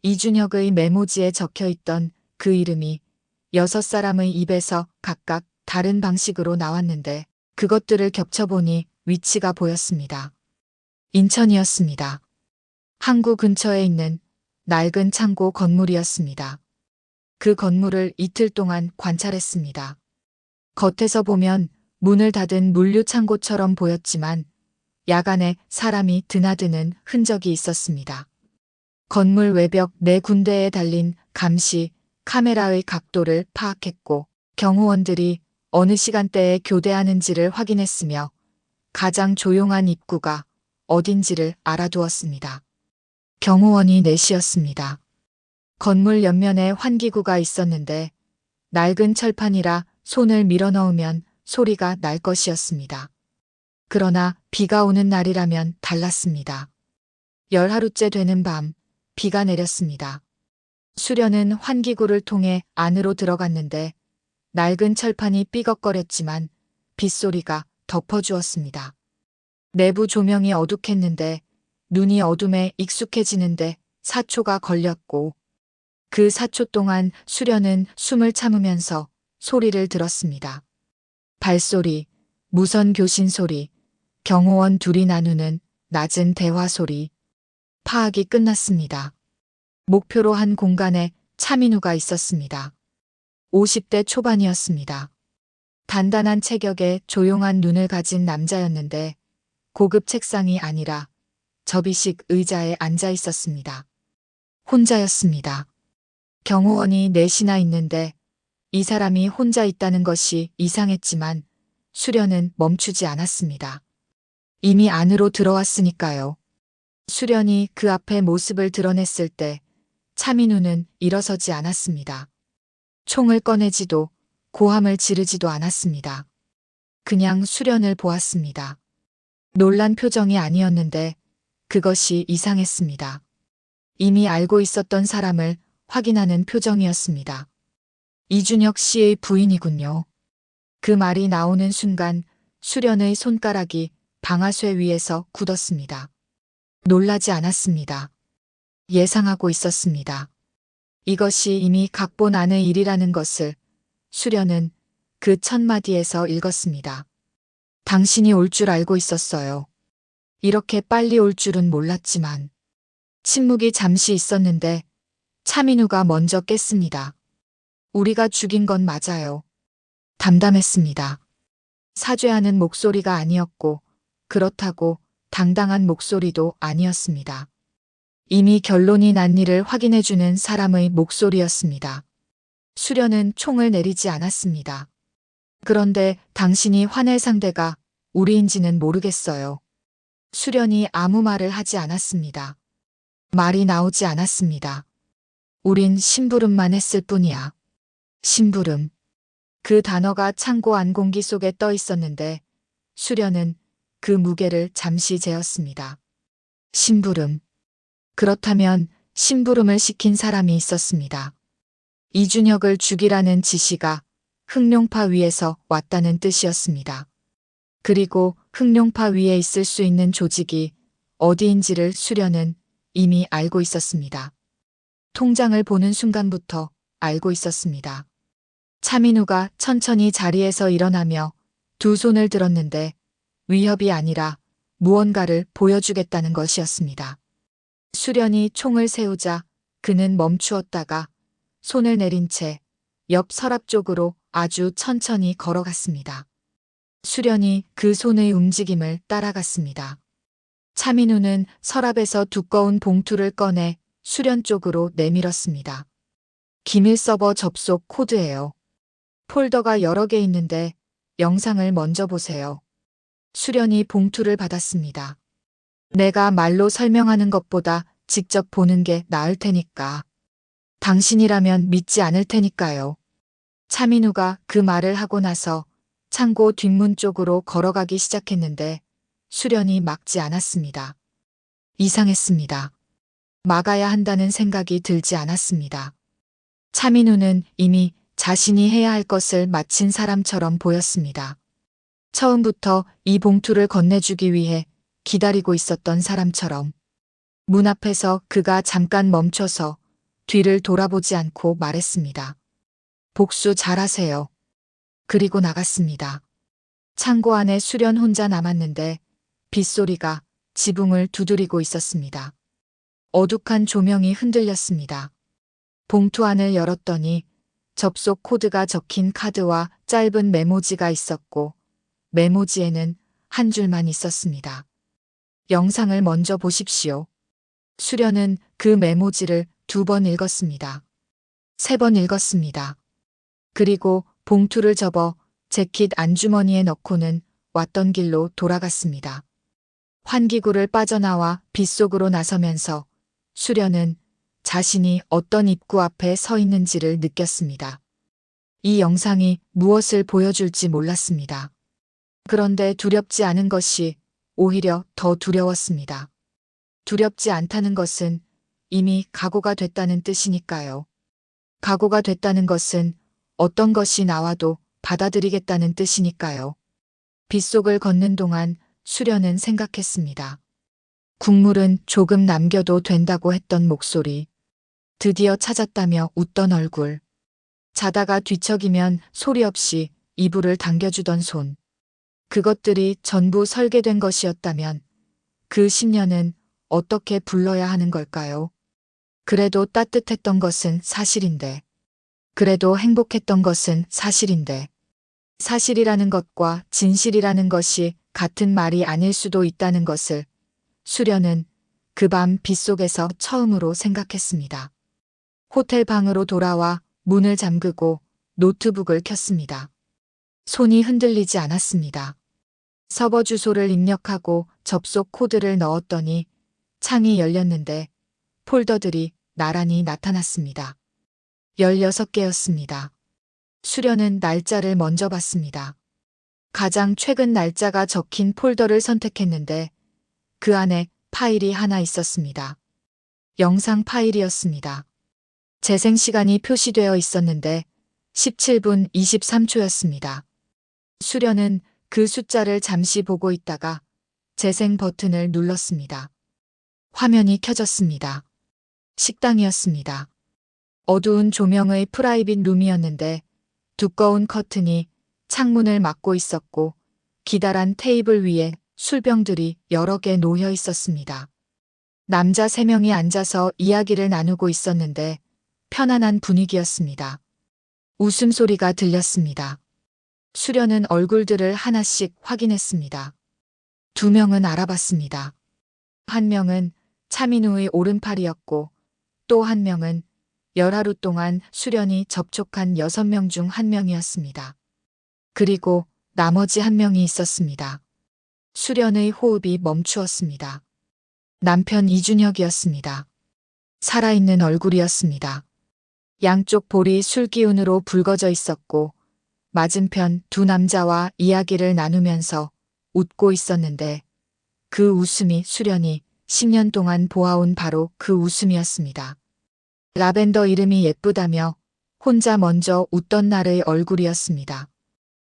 Speaker 2: 이준혁의 메모지에 적혀있던 그 이름이 6사람의 입에서 각각 다른 방식으로 나왔는데 그것들을 겹쳐보니 위치가 보였습니다. 인천이었습니다. 항구 근처에 있는 낡은 창고 건물이었습니다. 그 건물을 이틀 동안 관찰했습니다. 겉에서 보면 문을 닫은 물류창고처럼 보였지만 야간에 사람이 드나드는 흔적이 있었습니다. 건물 외벽 4군데에 달린 감시 카메라의 각도를 파악했고 경호원들이 어느 시간대에 교대하는지를 확인했으며 가장 조용한 입구가 어딘지를 알아두었습니다. 경호원이 넷이었습니다. 건물 옆면에 환기구가 있었는데 낡은 철판이라 손을 밀어넣으면 소리가 날 것이었습니다. 그러나 비가 오는 날이라면 달랐습니다. 10하루째 되는 밤 비가 내렸습니다. 수련은 환기구를 통해 안으로 들어갔는데 낡은 철판이 삐걱거렸지만 빗소리가 덮어주었습니다. 내부 조명이 어둑했는데 눈이 어둠에 익숙해지는데 4초가 걸렸고 그 4초 동안 수련은 숨을 참으면서 소리를 들었습니다. 발소리, 무선 교신 소리, 경호원 둘이 나누는 낮은 대화 소리. 파악이 끝났습니다. 목표로 한 공간에 차민우가 있었습니다. 50대 초반이었습니다. 단단한 체격에 조용한 눈을 가진 남자였는데 고급 책상이 아니라 접이식 의자에 앉아 있었습니다. 혼자였습니다. 경호원이 넷이나 있는데 이 사람이 혼자 있다는 것이 이상했지만 수련은 멈추지 않았습니다. 이미 안으로 들어왔으니까요. 수련이 그 앞에 모습을 드러냈을 때 차민우는 일어서지 않았습니다. 총을 꺼내지도 고함을 지르지도 않았습니다. 그냥 수련을 보았습니다. 놀란 표정이 아니었는데 그것이 이상했습니다. 이미 알고 있었던 사람을 확인하는 표정이었습니다. 이준혁 씨의 부인이군요. 그 말이 나오는 순간 수련의 손가락이 방아쇠 위에서 굳었습니다. 놀라지 않았습니다. 예상하고 있었습니다. 이것이 이미 각본 안의 일이라는 것을 수련은 그 첫 마디에서 읽었습니다. 당신이 올 줄 알고 있었어요. 이렇게 빨리 올 줄은 몰랐지만. 침묵이 잠시 있었는데 차민우가 먼저 깼습니다. 우리가 죽인 건 맞아요. 담담했습니다. 사죄하는 목소리가 아니었고 그렇다고 당당한 목소리도 아니었습니다. 이미 결론이 난 일을 확인해주는 사람의 목소리였습니다. 수련은 총을 내리지 않았습니다. 그런데 당신이 화낼 상대가 우리인지는 모르겠어요. 수련이 아무 말을 하지 않았습니다. 말이 나오지 않았습니다. 우린 심부름만 했을 뿐이야. 심부름. 그 단어가 창고 안공기 속에 떠 있었는데 수련은 그 무게를 잠시 재었습니다. 심부름. 그렇다면 심부름을 시킨 사람이 있었습니다. 이준혁을 죽이라는 지시가 흑룡파 위에서 왔다는 뜻이었습니다. 그리고 흑룡파 위에 있을 수 있는 조직이 어디인지를 수련은 이미 알고 있었습니다. 통장을 보는 순간부터 알고 있었습니다. 차민우가 천천히 자리에서 일어나며 두 손을 들었는데 위협이 아니라 무언가를 보여주겠다는 것이었습니다. 수련이 총을 세우자 그는 멈추었다가 손을 내린 채 옆 서랍 쪽으로 아주 천천히 걸어갔습니다. 수련이 그 손의 움직임을 따라갔습니다. 차민우는 서랍에서 두꺼운 봉투를 꺼내 수련 쪽으로 내밀었습니다. 기밀 서버 접속 코드예요. 폴더가 여러 개 있는데 영상을 먼저 보세요. 수련이 봉투를 받았습니다. 내가 말로 설명하는 것보다 직접 보는 게 나을 테니까. 당신이라면 믿지 않을 테니까요. 차민우가 그 말을 하고 나서 창고 뒷문 쪽으로 걸어가기 시작했는데 수련이 막지 않았습니다. 이상했습니다. 막아야 한다는 생각이 들지 않았습니다. 차민우는 이미 자신이 해야 할 것을 마친 사람처럼 보였습니다. 처음부터 이 봉투를 건네주기 위해 기다리고 있었던 사람처럼. 문 앞에서 그가 잠깐 멈춰서 뒤를 돌아보지 않고 말했습니다. 복수 잘하세요. 그리고 나갔습니다. 창고 안에 수련 혼자 남았는데 빗소리가 지붕을 두드리고 있었습니다. 어둑한 조명이 흔들렸습니다. 봉투 안을 열었더니 접속 코드가 적힌 카드와 짧은 메모지가 있었고 메모지에는 한 줄만 있었습니다. 영상을 먼저 보십시오. 수련은 그 메모지를 2번 읽었습니다. 3번 읽었습니다. 그리고 봉투를 접어 재킷 안주머니에 넣고는 왔던 길로 돌아갔습니다. 환기구를 빠져나와 빗속으로 나서면서 수련은 자신이 어떤 입구 앞에 서 있는지를 느꼈습니다. 이 영상이 무엇을 보여줄지 몰랐습니다. 그런데 두렵지 않은 것이 오히려 더 두려웠습니다. 두렵지 않다는 것은 이미 각오가 됐다는 뜻이니까요. 각오가 됐다는 것은 어떤 것이 나와도 받아들이겠다는 뜻이니까요. 빗속을 걷는 동안 수련은 생각했습니다. 국물은 조금 남겨도 된다고 했던 목소리. 드디어 찾았다며 웃던 얼굴. 자다가 뒤척이면 소리 없이 이불을 당겨주던 손. 그것들이 전부 설계된 것이었다면 그 10년은 어떻게 불러야 하는 걸까요? 그래도 따뜻했던 것은 사실인데. 그래도 행복했던 것은 사실인데. 사실이라는 것과 진실이라는 것이 같은 말이 아닐 수도 있다는 것을 수련은 그 밤 빗속에서 처음으로 생각했습니다. 호텔 방으로 돌아와 문을 잠그고 노트북을 켰습니다. 손이 흔들리지 않았습니다. 서버 주소를 입력하고 접속 코드를 넣었더니 창이 열렸는데 폴더들이 나란히 나타났습니다. 16개였습니다. 수련은 날짜를 먼저 봤습니다. 가장 최근 날짜가 적힌 폴더를 선택했는데 그 안에 파일이 하나 있었습니다. 영상 파일이었습니다. 재생 시간이 표시되어 있었는데 17분 23초였습니다. 수련은 그 숫자를 잠시 보고 있다가 재생 버튼을 눌렀습니다. 화면이 켜졌습니다. 식당이었습니다. 어두운 조명의 프라이빗 룸이었는데 두꺼운 커튼이 창문을 막고 있었고 기다란 테이블 위에 술병들이 여러 개 놓여 있었습니다. 남자 3명이 앉아서 이야기를 나누고 있었는데 편안한 분위기였습니다. 웃음소리가 들렸습니다. 수련은 얼굴들을 하나씩 확인했습니다. 2명은 알아봤습니다. 1명은 차민우의 오른팔이었고 또 1명은 열하루 동안 수련이 접촉한 6명 중 1명이었습니다. 그리고 나머지 1명이 있었습니다. 수련의 호흡이 멈추었습니다. 남편 이준혁이었습니다. 살아있는 얼굴이었습니다. 양쪽 볼이 술기운으로 붉어져 있었고 맞은편 2 남자와 이야기를 나누면서 웃고 있었는데 그 웃음이 수련이 10년 동안 보아온 바로 그 웃음이었습니다. 라벤더 이름이 예쁘다며 혼자 먼저 웃던 날의 얼굴이었습니다.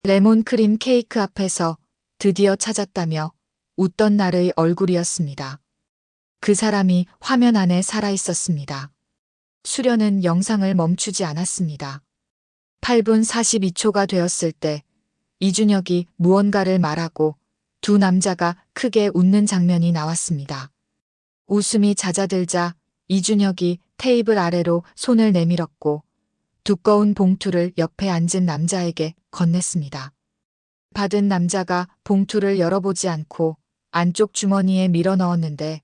Speaker 2: 레몬크림 케이크 앞에서 드디어 찾았다며 웃던 날의 얼굴이었습니다. 그 사람이 화면 안에 살아 있었습니다. 수련은 영상을 멈추지 않았습니다. 8분 42초가 되었을 때 이준혁이 무언가를 말하고 2 남자가 크게 웃는 장면이 나왔습니다. 웃음이 잦아들자 이준혁이 테이블 아래로 손을 내밀었고 두꺼운 봉투를 옆에 앉은 남자에게 건넸습니다. 받은 남자가 봉투를 열어보지 않고 안쪽 주머니에 밀어 넣었는데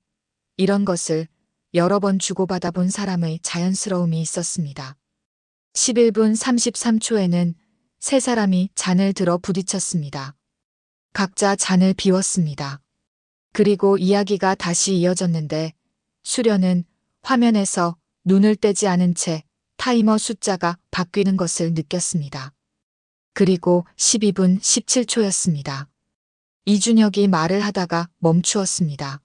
Speaker 2: 이런 것을 여러 번 주고받아 본 사람의 자연스러움이 있었습니다. 11분 33초에는 3사람이 잔을 들어 부딪혔습니다. 각자 잔을 비웠습니다. 그리고 이야기가 다시 이어졌는데 수련은 화면에서 눈을 떼지 않은 채 타이머 숫자가 바뀌는 것을 느꼈습니다. 그리고 12분 17초였습니다. 이준혁이 말을 하다가 멈추었습니다.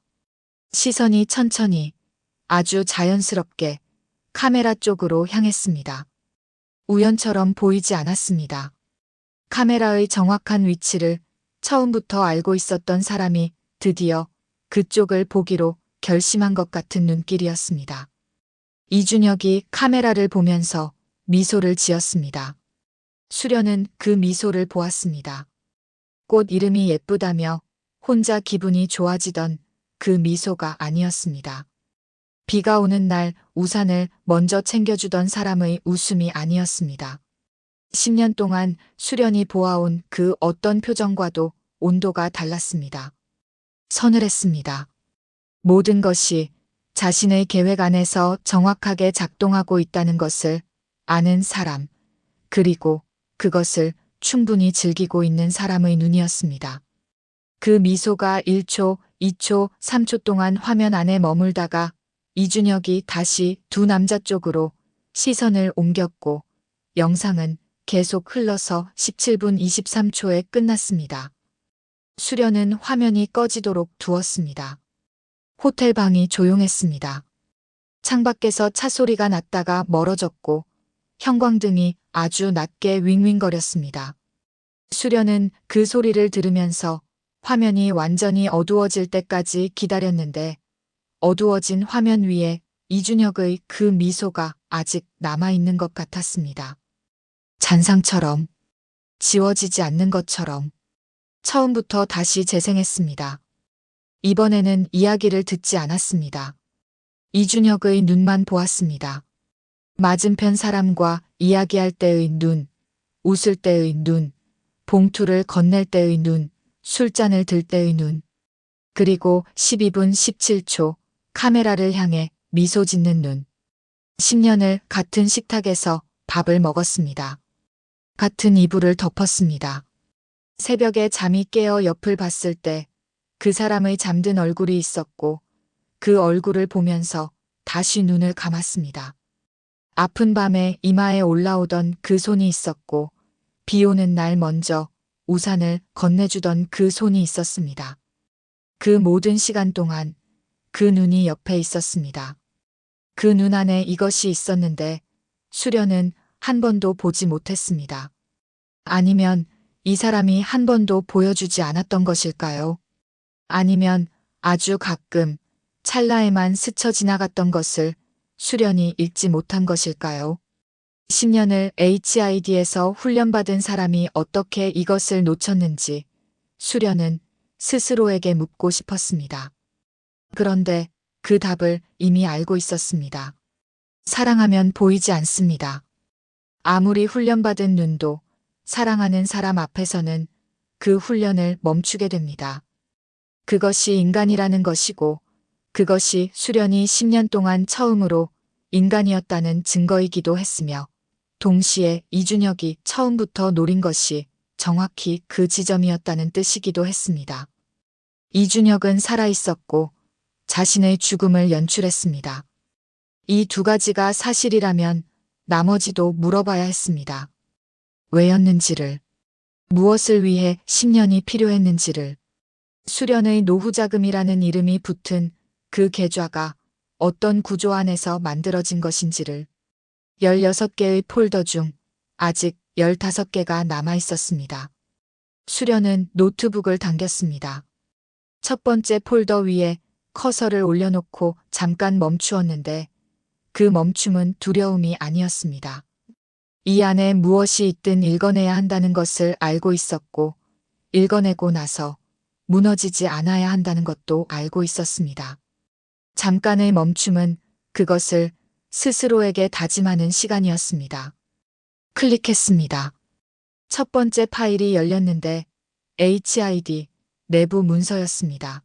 Speaker 2: 시선이 천천히 아주 자연스럽게 카메라 쪽으로 향했습니다. 우연처럼 보이지 않았습니다. 카메라의 정확한 위치를 처음부터 알고 있었던 사람이 드디어 그쪽을 보기로 결심한 것 같은 눈길이었습니다. 이준혁이 카메라를 보면서 미소를 지었습니다. 수련은 그 미소를 보았습니다. 꽃 이름이 예쁘다며 혼자 기분이 좋아지던 그 미소가 아니었습니다. 비가 오는 날 우산을 먼저 챙겨주던 사람의 웃음이 아니었습니다. 10년 동안 수련이 보아온 그 어떤 표정과도 온도가 달랐습니다. 서늘했습니다. 모든 것이 자신의 계획 안에서 정확하게 작동하고 있다는 것을 아는 사람, 그리고 그것을 충분히 즐기고 있는 사람의 눈이었습니다. 그 미소가 1초, 2초, 3초 동안 화면 안에 머물다가 이준혁이 다시 2 남자 쪽으로 시선을 옮겼고 영상은 계속 흘러서 17분 23초에 끝났습니다. 수련은 화면이 꺼지도록 두었습니다. 호텔 방이 조용했습니다. 창밖에서 차 소리가 났다가 멀어졌고 형광등이 아주 낮게 윙윙거렸습니다. 수련은 그 소리를 들으면서 화면이 완전히 어두워질 때까지 기다렸는데 어두워진 화면 위에 이준혁의 그 미소가 아직 남아있는 것 같았습니다. 잔상처럼, 지워지지 않는 것처럼 처음부터 다시 재생했습니다. 이번에는 이야기를 듣지 않았습니다. 이준혁의 눈만 보았습니다. 맞은편 사람과 이야기할 때의 눈, 웃을 때의 눈, 봉투를 건넬 때의 눈, 술잔을 들 때의 눈, 그리고 12분 17초 카메라를 향해 미소 짓는 눈. 10년을 같은 식탁에서 밥을 먹었습니다. 같은 이불을 덮었습니다. 새벽에 잠이 깨어 옆을 봤을 때 그 사람의 잠든 얼굴이 있었고 그 얼굴을 보면서 다시 눈을 감았습니다. 아픈 밤에 이마에 올라오던 그 손이 있었고 비 오는 날 먼저 우산을 건네주던 그 손이 있었습니다. 그 모든 시간 동안 그 눈이 옆에 있었습니다. 그 눈 안에 이것이 있었는데 수련은 한 번도 보지 못했습니다. 아니면 이 사람이 한 번도 보여주지 않았던 것일까요? 아니면 아주 가끔 찰나에만 스쳐 지나갔던 것을 수련이 읽지 못한 것일까요? 10년을 HID에서 훈련받은 사람이 어떻게 이것을 놓쳤는지 수련은 스스로에게 묻고 싶었습니다. 그런데 그 답을 이미 알고 있었습니다. 사랑하면 보이지 않습니다. 아무리 훈련받은 눈도 사랑하는 사람 앞에서는 그 훈련을 멈추게 됩니다. 그것이 인간이라는 것이고 그것이 수련이 10년 동안 처음으로 인간이었다는 증거이기도 했으며 동시에 이준혁이 처음부터 노린 것이 정확히 그 지점이었다는 뜻이기도 했습니다. 이준혁은 살아있었고 자신의 죽음을 연출했습니다. 이 두 가지가 사실이라면 나머지도 물어봐야 했습니다. 왜였는지를, 무엇을 위해 10년이 필요했는지를, 수련의 노후자금이라는 이름이 붙은 그 계좌가 어떤 구조 안에서 만들어진 것인지를 16개의 폴더 중 아직 15개가 남아 있었습니다. 수련은 노트북을 당겼습니다. 첫 번째 폴더 위에 커서를 올려놓고 잠깐 멈추었는데 그 멈춤은 두려움이 아니었습니다. 이 안에 무엇이 있든 읽어내야 한다는 것을 알고 있었고 읽어내고 나서 무너지지 않아야 한다는 것도 알고 있었습니다. 잠깐의 멈춤은 그것을 스스로에게 다짐하는 시간이었습니다. 클릭했습니다. 첫 번째 파일이 열렸는데 HID 내부 문서였습니다.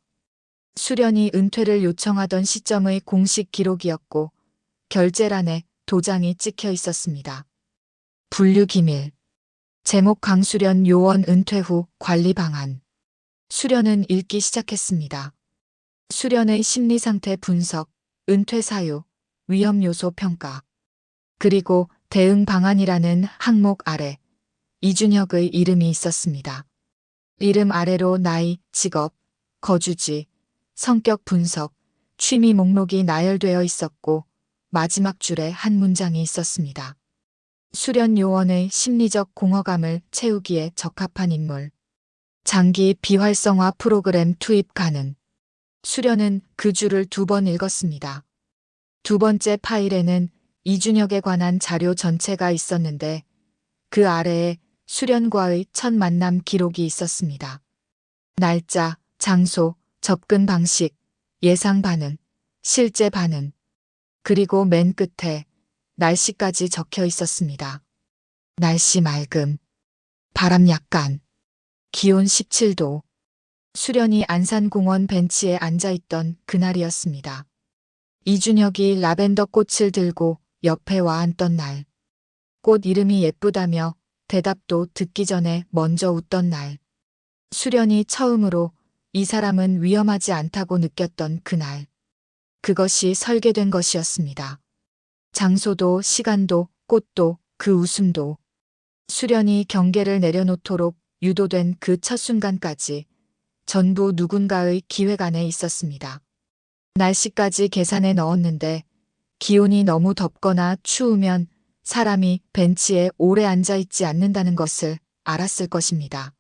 Speaker 2: 수련이 은퇴를 요청하던 시점의 공식 기록이었고 결제란에 도장이 찍혀 있었습니다. 분류 기밀. 제목 강수련 요원 은퇴 후 관리 방안. 수련은 읽기 시작했습니다. 수련의 심리 상태 분석, 은퇴 사유, 위험 요소 평가. 그리고 대응 방안이라는 항목 아래 이준혁의 이름이 있었습니다. 이름 아래로 나이, 직업, 거주지, 성격 분석, 취미 목록이 나열되어 있었고 마지막 줄에 한 문장이 있었습니다. 수련 요원의 심리적 공허감을 채우기에 적합한 인물. 장기 비활성화 프로그램 투입 가능. 수련은 그 줄을 2번 읽었습니다. 두 번째 파일에는 이준혁에 관한 자료 전체가 있었는데 그 아래에 수련과의 첫 만남 기록이 있었습니다. 날짜, 장소, 접근 방식, 예상 반응, 실제 반응, 그리고 맨 끝에 날씨까지 적혀 있었습니다. 날씨 맑음, 바람 약간, 기온 17도. 수련이 안산공원 벤치에 앉아있던 그날이었습니다. 이준혁이 라벤더 꽃을 들고 옆에 와 앉던 날. 꽃 이름이 예쁘다며 대답도 듣기 전에 먼저 웃던 날. 수련이 처음으로 이 사람은 위험하지 않다고 느꼈던 그날. 그것이 설계된 것이었습니다. 장소도 시간도 꽃도 그 웃음도. 수련이 경계를 내려놓도록 유도된 그 첫 순간까지 전부 누군가의 기획 안에 있었습니다. 날씨까지 계산해 넣었는데 기온이 너무 덥거나 추우면 사람이 벤치에 오래 앉아있지 않는다는 것을 알았을 것입니다.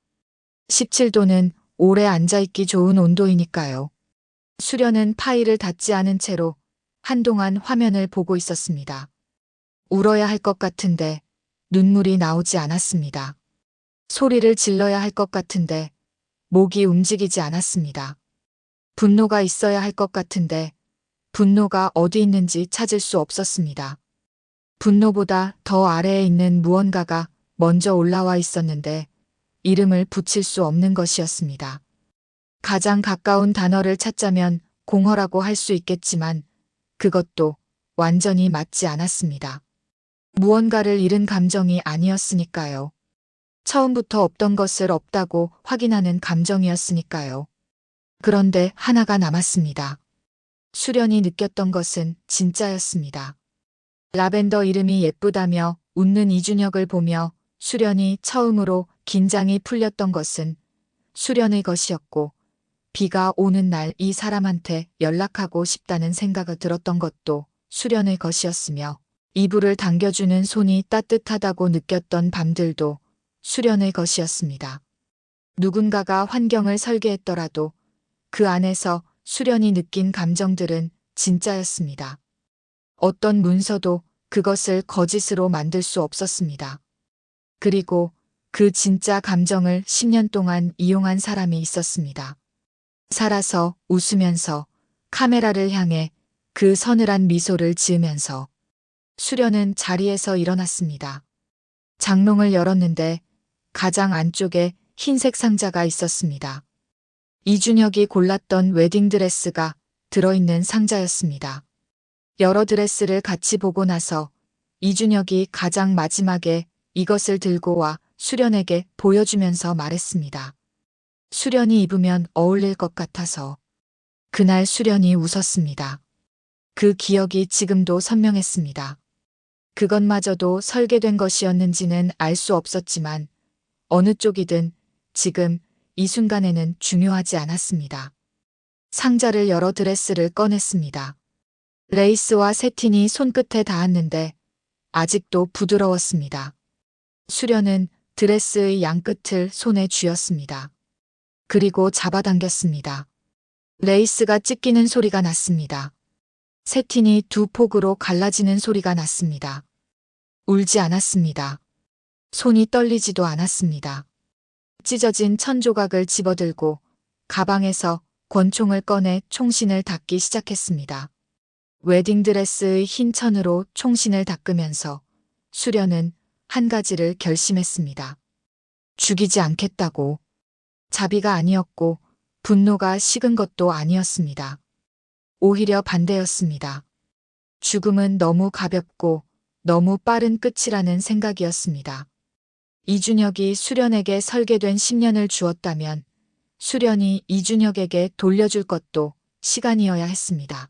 Speaker 2: 17도는 오래 앉아있기 좋은 온도이니까요. 수련은 파일을 닫지 않은 채로 한동안 화면을 보고 있었습니다. 울어야 할 것 같은데 눈물이 나오지 않았습니다. 소리를 질러야 할 것 같은데 목이 움직이지 않았습니다. 분노가 있어야 할 것 같은데 분노가 어디 있는지 찾을 수 없었습니다. 분노보다 더 아래에 있는 무언가가 먼저 올라와 있었는데 이름을 붙일 수 없는 것이었습니다. 가장 가까운 단어를 찾자면 공허라고 할 수 있겠지만 그것도 완전히 맞지 않았습니다. 무언가를 잃은 감정이 아니었으니까요. 처음부터 없던 것을 없다고 확인하는 감정이었으니까요. 그런데 하나가 남았습니다. 수련이 느꼈던 것은 진짜였습니다. 라벤더 이름이 예쁘다며 웃는 이준혁을 보며 수련이 처음으로 긴장이 풀렸던 것은 수련의 것이었고 비가 오는 날 이 사람한테 연락하고 싶다는 생각을 들었던 것도 수련의 것이었으며 이불을 당겨주는 손이 따뜻하다고 느꼈던 밤들도 수련의 것이었습니다. 누군가가 환경을 설계했더라도 그 안에서 수련이 느낀 감정들은 진짜였습니다. 어떤 문서도 그것을 거짓으로 만들 수 없었습니다. 그리고 그 진짜 감정을 10년 동안 이용한 사람이 있었습니다. 살아서 웃으면서 카메라를 향해 그 서늘한 미소를 지으면서 수련은 자리에서 일어났습니다. 장롱을 열었는데 가장 안쪽에 흰색 상자가 있었습니다. 이준혁이 골랐던 웨딩드레스가 들어있는 상자였습니다. 여러 드레스를 같이 보고 나서 이준혁이 가장 마지막에 이것을 들고 와 수련에게 보여주면서 말했습니다. 수련이 입으면 어울릴 것 같아서. 그날 수련이 웃었습니다. 그 기억이 지금도 선명했습니다. 그것마저도 설계된 것이었는지는 알 수 없었지만 어느 쪽이든 지금 이 순간에는 중요하지 않았습니다. 상자를 열어 드레스를 꺼냈습니다. 레이스와 세틴이 손끝에 닿았는데 아직도 부드러웠습니다. 수련은 드레스의 양끝을 손에 쥐었습니다. 그리고 잡아당겼습니다. 레이스가 찢기는 소리가 났습니다. 세틴이 두 폭으로 갈라지는 소리가 났습니다. 울지 않았습니다. 손이 떨리지도 않았습니다. 찢어진 천조각을 집어들고 가방에서 권총을 꺼내 총신을 닦기 시작했습니다. 웨딩드레스의 흰 천으로 총신을 닦으면서 수련은 한 가지를 결심했습니다. 죽이지 않겠다고. 자비가 아니었고 분노가 식은 것도 아니었습니다. 오히려 반대였습니다. 죽음은 너무 가볍고 너무 빠른 끝이라는 생각이었습니다. 이준혁이 수련에게 설계된 10년을 주었다면 수련이 이준혁에게 돌려줄 것도 시간이어야 했습니다.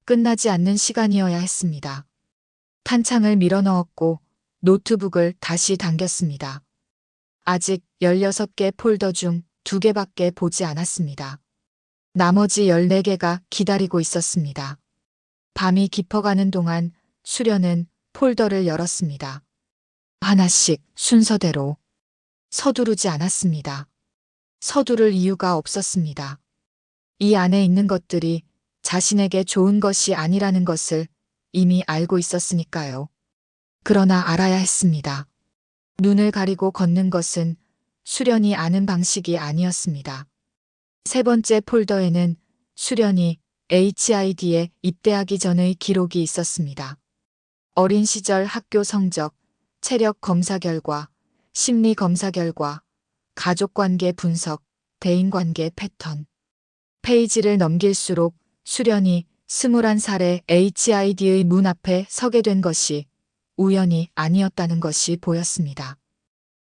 Speaker 2: 끝나지 않는 시간이어야 했습니다. 탄창을 밀어넣었고 노트북을 다시 당겼습니다. 아직 16개 폴더 중 2개밖에 보지 않았습니다. 나머지 14개가 기다리고 있었습니다. 밤이 깊어가는 동안 수련은 폴더를 열었습니다. 하나씩 순서대로. 서두르지 않았습니다. 서두를 이유가 없었습니다. 이 안에 있는 것들이 자신에게 좋은 것이 아니라는 것을 이미 알고 있었으니까요. 그러나 알아야 했습니다. 눈을 가리고 걷는 것은 수련이 아는 방식이 아니었습니다. 세 번째 폴더에는 수련이 HID에 입대하기 전의 기록이 있었습니다. 어린 시절 학교 성적, 체력 검사 결과, 심리 검사 결과, 가족관계 분석, 대인관계 패턴. 페이지를 넘길수록 수련이 21살에 HID의 문 앞에 서게 된 것이 우연이 아니었다는 것이 보였습니다.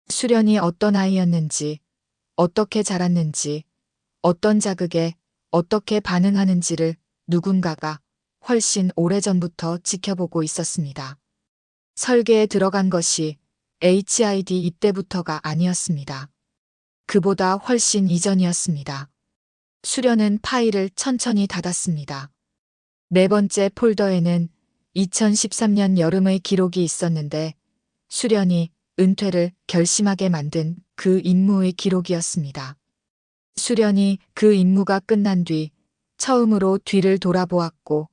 Speaker 2: 수련이 어떤 아이였는지, 어떻게 자랐는지, 어떤 자극에 어떻게 반응하는지를 누군가가 훨씬 오래전부터 지켜보고 있었습니다. 설계에 들어간 것이 HID 입대부터가 아니었습니다. 그보다 훨씬 이전이었습니다. 수련은 파일을 천천히 닫았습니다. 네 번째 폴더에는 2013년 여름의 기록이 있었는데 수련이 은퇴를 결심하게 만든 그 임무의 기록이었습니다. 수련이 그 임무가 끝난 뒤 처음으로 뒤를 돌아보았고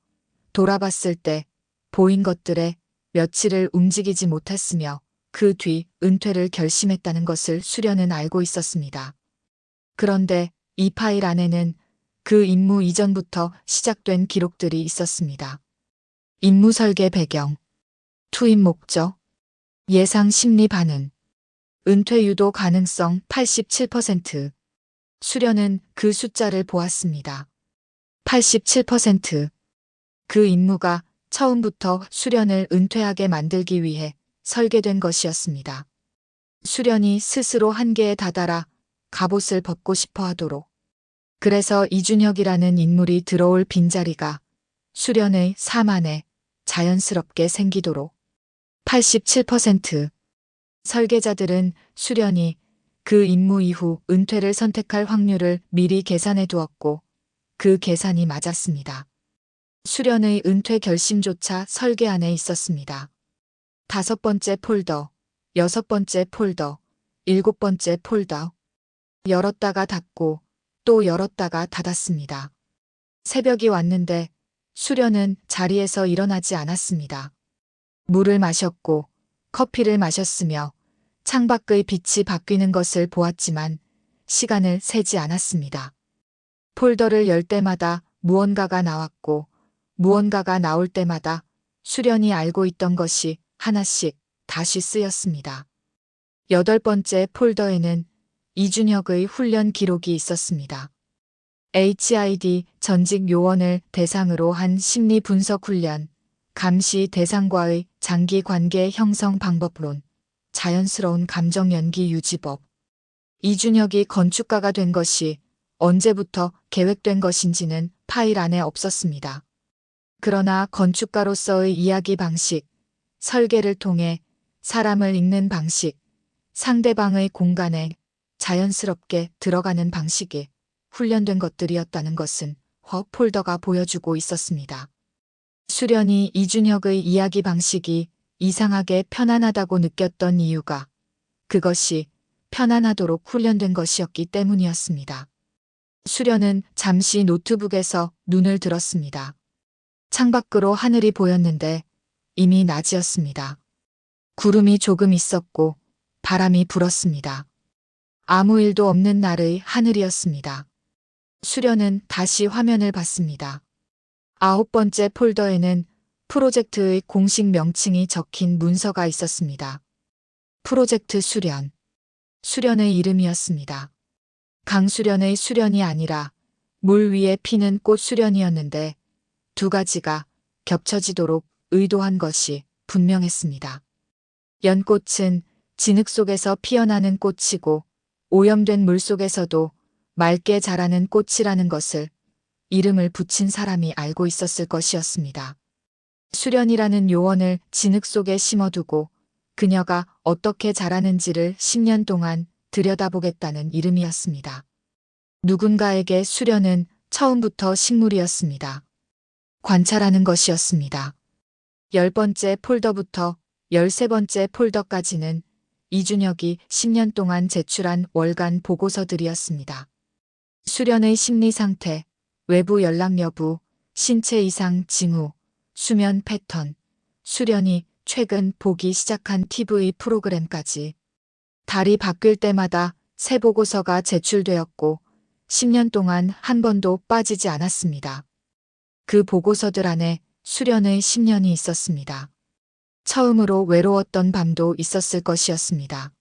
Speaker 2: 돌아봤을 때 보인 것들에 며칠을 움직이지 못했으며 그 뒤 은퇴를 결심했다는 것을 수련은 알고 있었습니다. 그런데 이 파일 안에는 그 임무 이전부터 시작된 기록들이 있었습니다. 임무 설계 배경, 투입 목적, 예상 심리 반응, 은퇴 유도 가능성 87%. 수련은 그 숫자를 보았습니다. 87%. 그 임무가 처음부터 수련을 은퇴하게 만들기 위해 설계된 것이었습니다. 수련이 스스로 한계에 다다라 갑옷을 벗고 싶어 하도록. 그래서 이준혁이라는 인물이 들어올 빈자리가 수련의 삶 안에 자연스럽게 생기도록. 87%. 설계자들은 수련이 그 임무 이후 은퇴를 선택할 확률을 미리 계산해 두었고 그 계산이 맞았습니다. 수련의 은퇴 결심조차 설계 안에 있었습니다. 5번째 폴더, 6번째 폴더, 7번째 폴더. 열었다가 닫고 또 열었다가 닫았습니다. 새벽이 왔는데 수련은 자리에서 일어나지 않았습니다. 물을 마셨고 커피를 마셨으며 창밖의 빛이 바뀌는 것을 보았지만 시간을 세지 않았습니다. 폴더를 열 때마다 무언가가 나왔고 무언가가 나올 때마다 수련이 알고 있던 것이 하나씩 다시 쓰였습니다. 8번째 폴더에는 이준혁의 훈련 기록이 있었습니다. HID 전직 요원을 대상으로 한 심리 분석 훈련, 감시 대상과의 장기 관계 형성 방법론, 자연스러운 감정 연기 유지법. 이준혁이 건축가가 된 것이 언제부터 계획된 것인지는 파일 안에 없었습니다. 그러나 건축가로서의 이야기 방식, 설계를 통해 사람을 읽는 방식, 상대방의 공간에 자연스럽게 들어가는 방식이 훈련된 것들이었다는 것은 폴더가 보여주고 있었습니다. 수련이 이준혁의 이야기 방식이 이상하게 편안하다고 느꼈던 이유가 그것이 편안하도록 훈련된 것이었기 때문이었습니다. 수련은 잠시 노트북에서 눈을 들었습니다. 창밖으로 하늘이 보였는데 이미 낮이었습니다. 구름이 조금 있었고 바람이 불었습니다. 아무 일도 없는 날의 하늘이었습니다. 수련은 다시 화면을 봤습니다. 9번째 폴더에는 프로젝트의 공식 명칭이 적힌 문서가 있었습니다. 프로젝트 수련. 수련의 이름이었습니다. 강수련의 수련이 아니라 물 위에 피는 꽃 수련이었는데 두 가지가 겹쳐지도록 의도한 것이 분명했습니다. 연꽃은 진흙 속에서 피어나는 꽃이고 오염된 물 속에서도 맑게 자라는 꽃이라는 것을 이름을 붙인 사람이 알고 있었을 것이었습니다. 수련이라는 요원을 진흙 속에 심어두고 그녀가 어떻게 자라는지를 10년 동안 들여다보겠다는 이름이었습니다. 누군가에게 수련은 처음부터 식물이었습니다. 관찰하는 것이었습니다. 10번째 폴더부터 13번째 폴더까지는 이준혁이 10년 동안 제출한 월간 보고서들이었습니다. 수련의 심리 상태, 외부 연락 여부, 신체 이상 징후, 수면 패턴, 수련이 최근 보기 시작한 TV 프로그램까지 달이 바뀔 때마다 새 보고서가 제출되었고 10년 동안 한 번도 빠지지 않았습니다. 그 보고서들 안에 수련의 10년이 있었습니다. 처음으로 외로웠던 밤도 있었을 것이었습니다.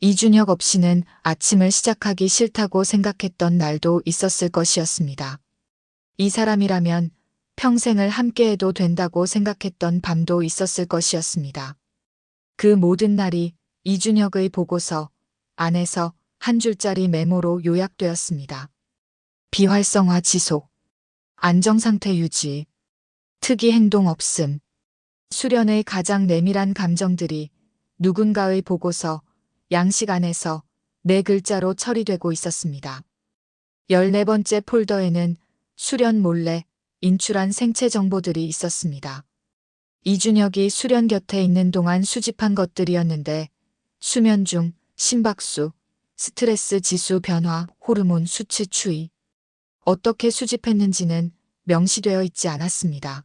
Speaker 2: 이준혁 없이는 아침을 시작하기 싫다고 생각했던 날도 있었을 것이었습니다. 이 사람이라면 평생을 함께해도 된다고 생각했던 밤도 있었을 것이었습니다. 그 모든 날이 이준혁의 보고서 안에서 한 줄짜리 메모로 요약되었습니다. 비활성화 지속, 안정상태 유지, 특이 행동 없음. 수련의 가장 내밀한 감정들이 누군가의 보고서, 양식 안에서 4글자로 처리되고 있었습니다. 14번째 폴더에는 수련 몰래 인출한 생체 정보들이 있었습니다. 이준혁이 수련 곁에 있는 동안 수집한 것들이었는데 수면 중 심박수, 스트레스 지수 변화, 호르몬 수치 추이. 어떻게 수집했는지는 명시되어 있지 않았습니다.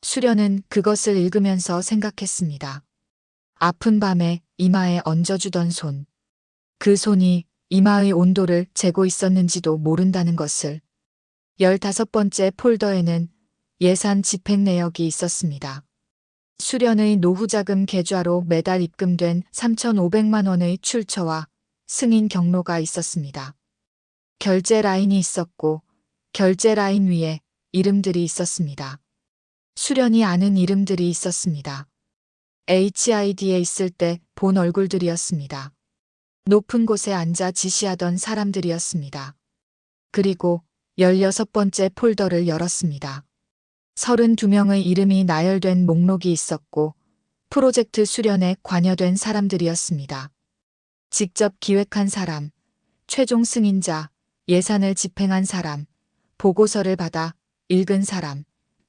Speaker 2: 수련은 그것을 읽으면서 생각했습니다. 아픈 밤에 이마에 얹어주던 손. 그 손이 이마의 온도를 재고 있었는지도 모른다는 것을. 15번째 폴더에는 예산 집행 내역이 있었습니다. 수련의 노후자금 계좌로 매달 입금된 3,500만 원의 출처와 승인 경로가 있었습니다. 결제 라인이 있었고 결제 라인 위에 이름들이 있었습니다. 수련이 아는 이름들이 있었습니다. HID에 있을 때 본 얼굴들이었습니다. 높은 곳에 앉아 지시하던 사람들이었습니다. 그리고 16번째 폴더를 열었습니다. 32명의 이름이 나열된 목록이 있었고 프로젝트 수련에 관여된 사람들이었습니다. 직접 기획한 사람, 최종 승인자, 예산을 집행한 사람, 보고서를 받아 읽은 사람,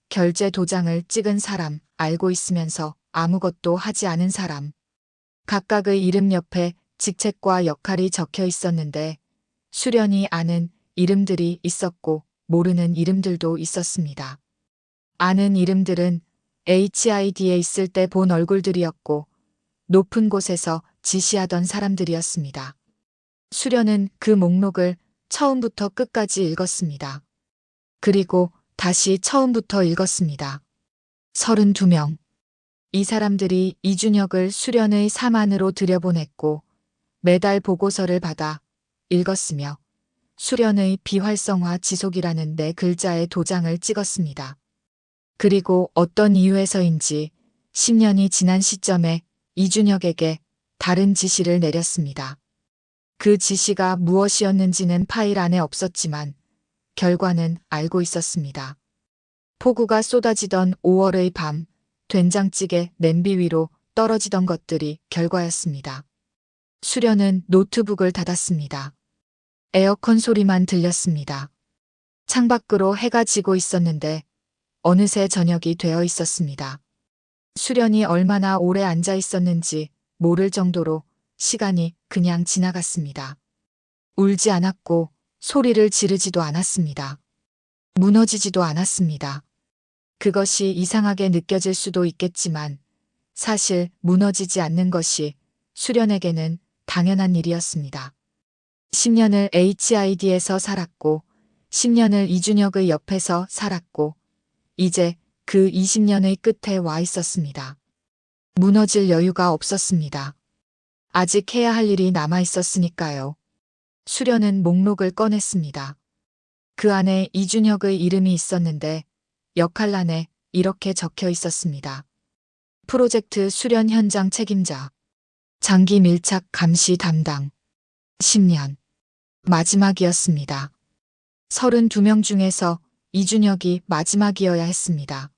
Speaker 2: 결제 도장을 찍은 사람, 알고 있으면서 아무것도 하지 않은 사람. 각각의 이름 옆에 직책과 역할이 적혀 있었는데 수련이 아는 이름들이 있었고 모르는 이름들도 있었습니다. 아는 이름들은 HID에 있을 때 본 얼굴들이었고 높은 곳에서 지시하던 사람들이었습니다. 수련은 그 목록을 처음부터 끝까지 읽었습니다. 그리고 다시 처음부터 읽었습니다. 32명. 이 사람들이 이준혁을 수련의 사만으로 들여보냈고 매달 보고서를 받아 읽었으며 수련의 비활성화 지속이라는 네 글자의 도장을 찍었습니다. 그리고 어떤 이유에서인지 10년이 지난 시점에 이준혁에게 다른 지시를 내렸습니다. 그 지시가 무엇이었는지는 파일 안에 없었지만 결과는 알고 있었습니다. 폭우가 쏟아지던 5월의 밤, 된장찌개 냄비 위로 떨어지던 것들이 결과였습니다. 수련은 노트북을 닫았습니다. 에어컨 소리만 들렸습니다. 창밖으로 해가 지고 있었는데 어느새 저녁이 되어 있었습니다. 수련이 얼마나 오래 앉아 있었는지 모를 정도로 시간이 그냥 지나갔습니다. 울지 않았고 소리를 지르지도 않았습니다. 무너지지도 않았습니다. 그것이 이상하게 느껴질 수도 있겠지만 사실 무너지지 않는 것이 수련에게는 당연한 일이었습니다. 10년을 HID에서 살았고 10년을 이준혁의 옆에서 살았고 이제 그 20년의 끝에 와 있었습니다. 무너질 여유가 없었습니다. 아직 해야 할 일이 남아 있었으니까요. 수련은 목록을 꺼냈습니다. 그 안에 이준혁의 이름이 있었는데 역할란에 이렇게 적혀 있었습니다. 프로젝트 수련 현장 책임자. 장기 밀착 감시 담당. 10년. 마지막이었습니다. 32명 중에서 이준혁이 마지막이어야 했습니다.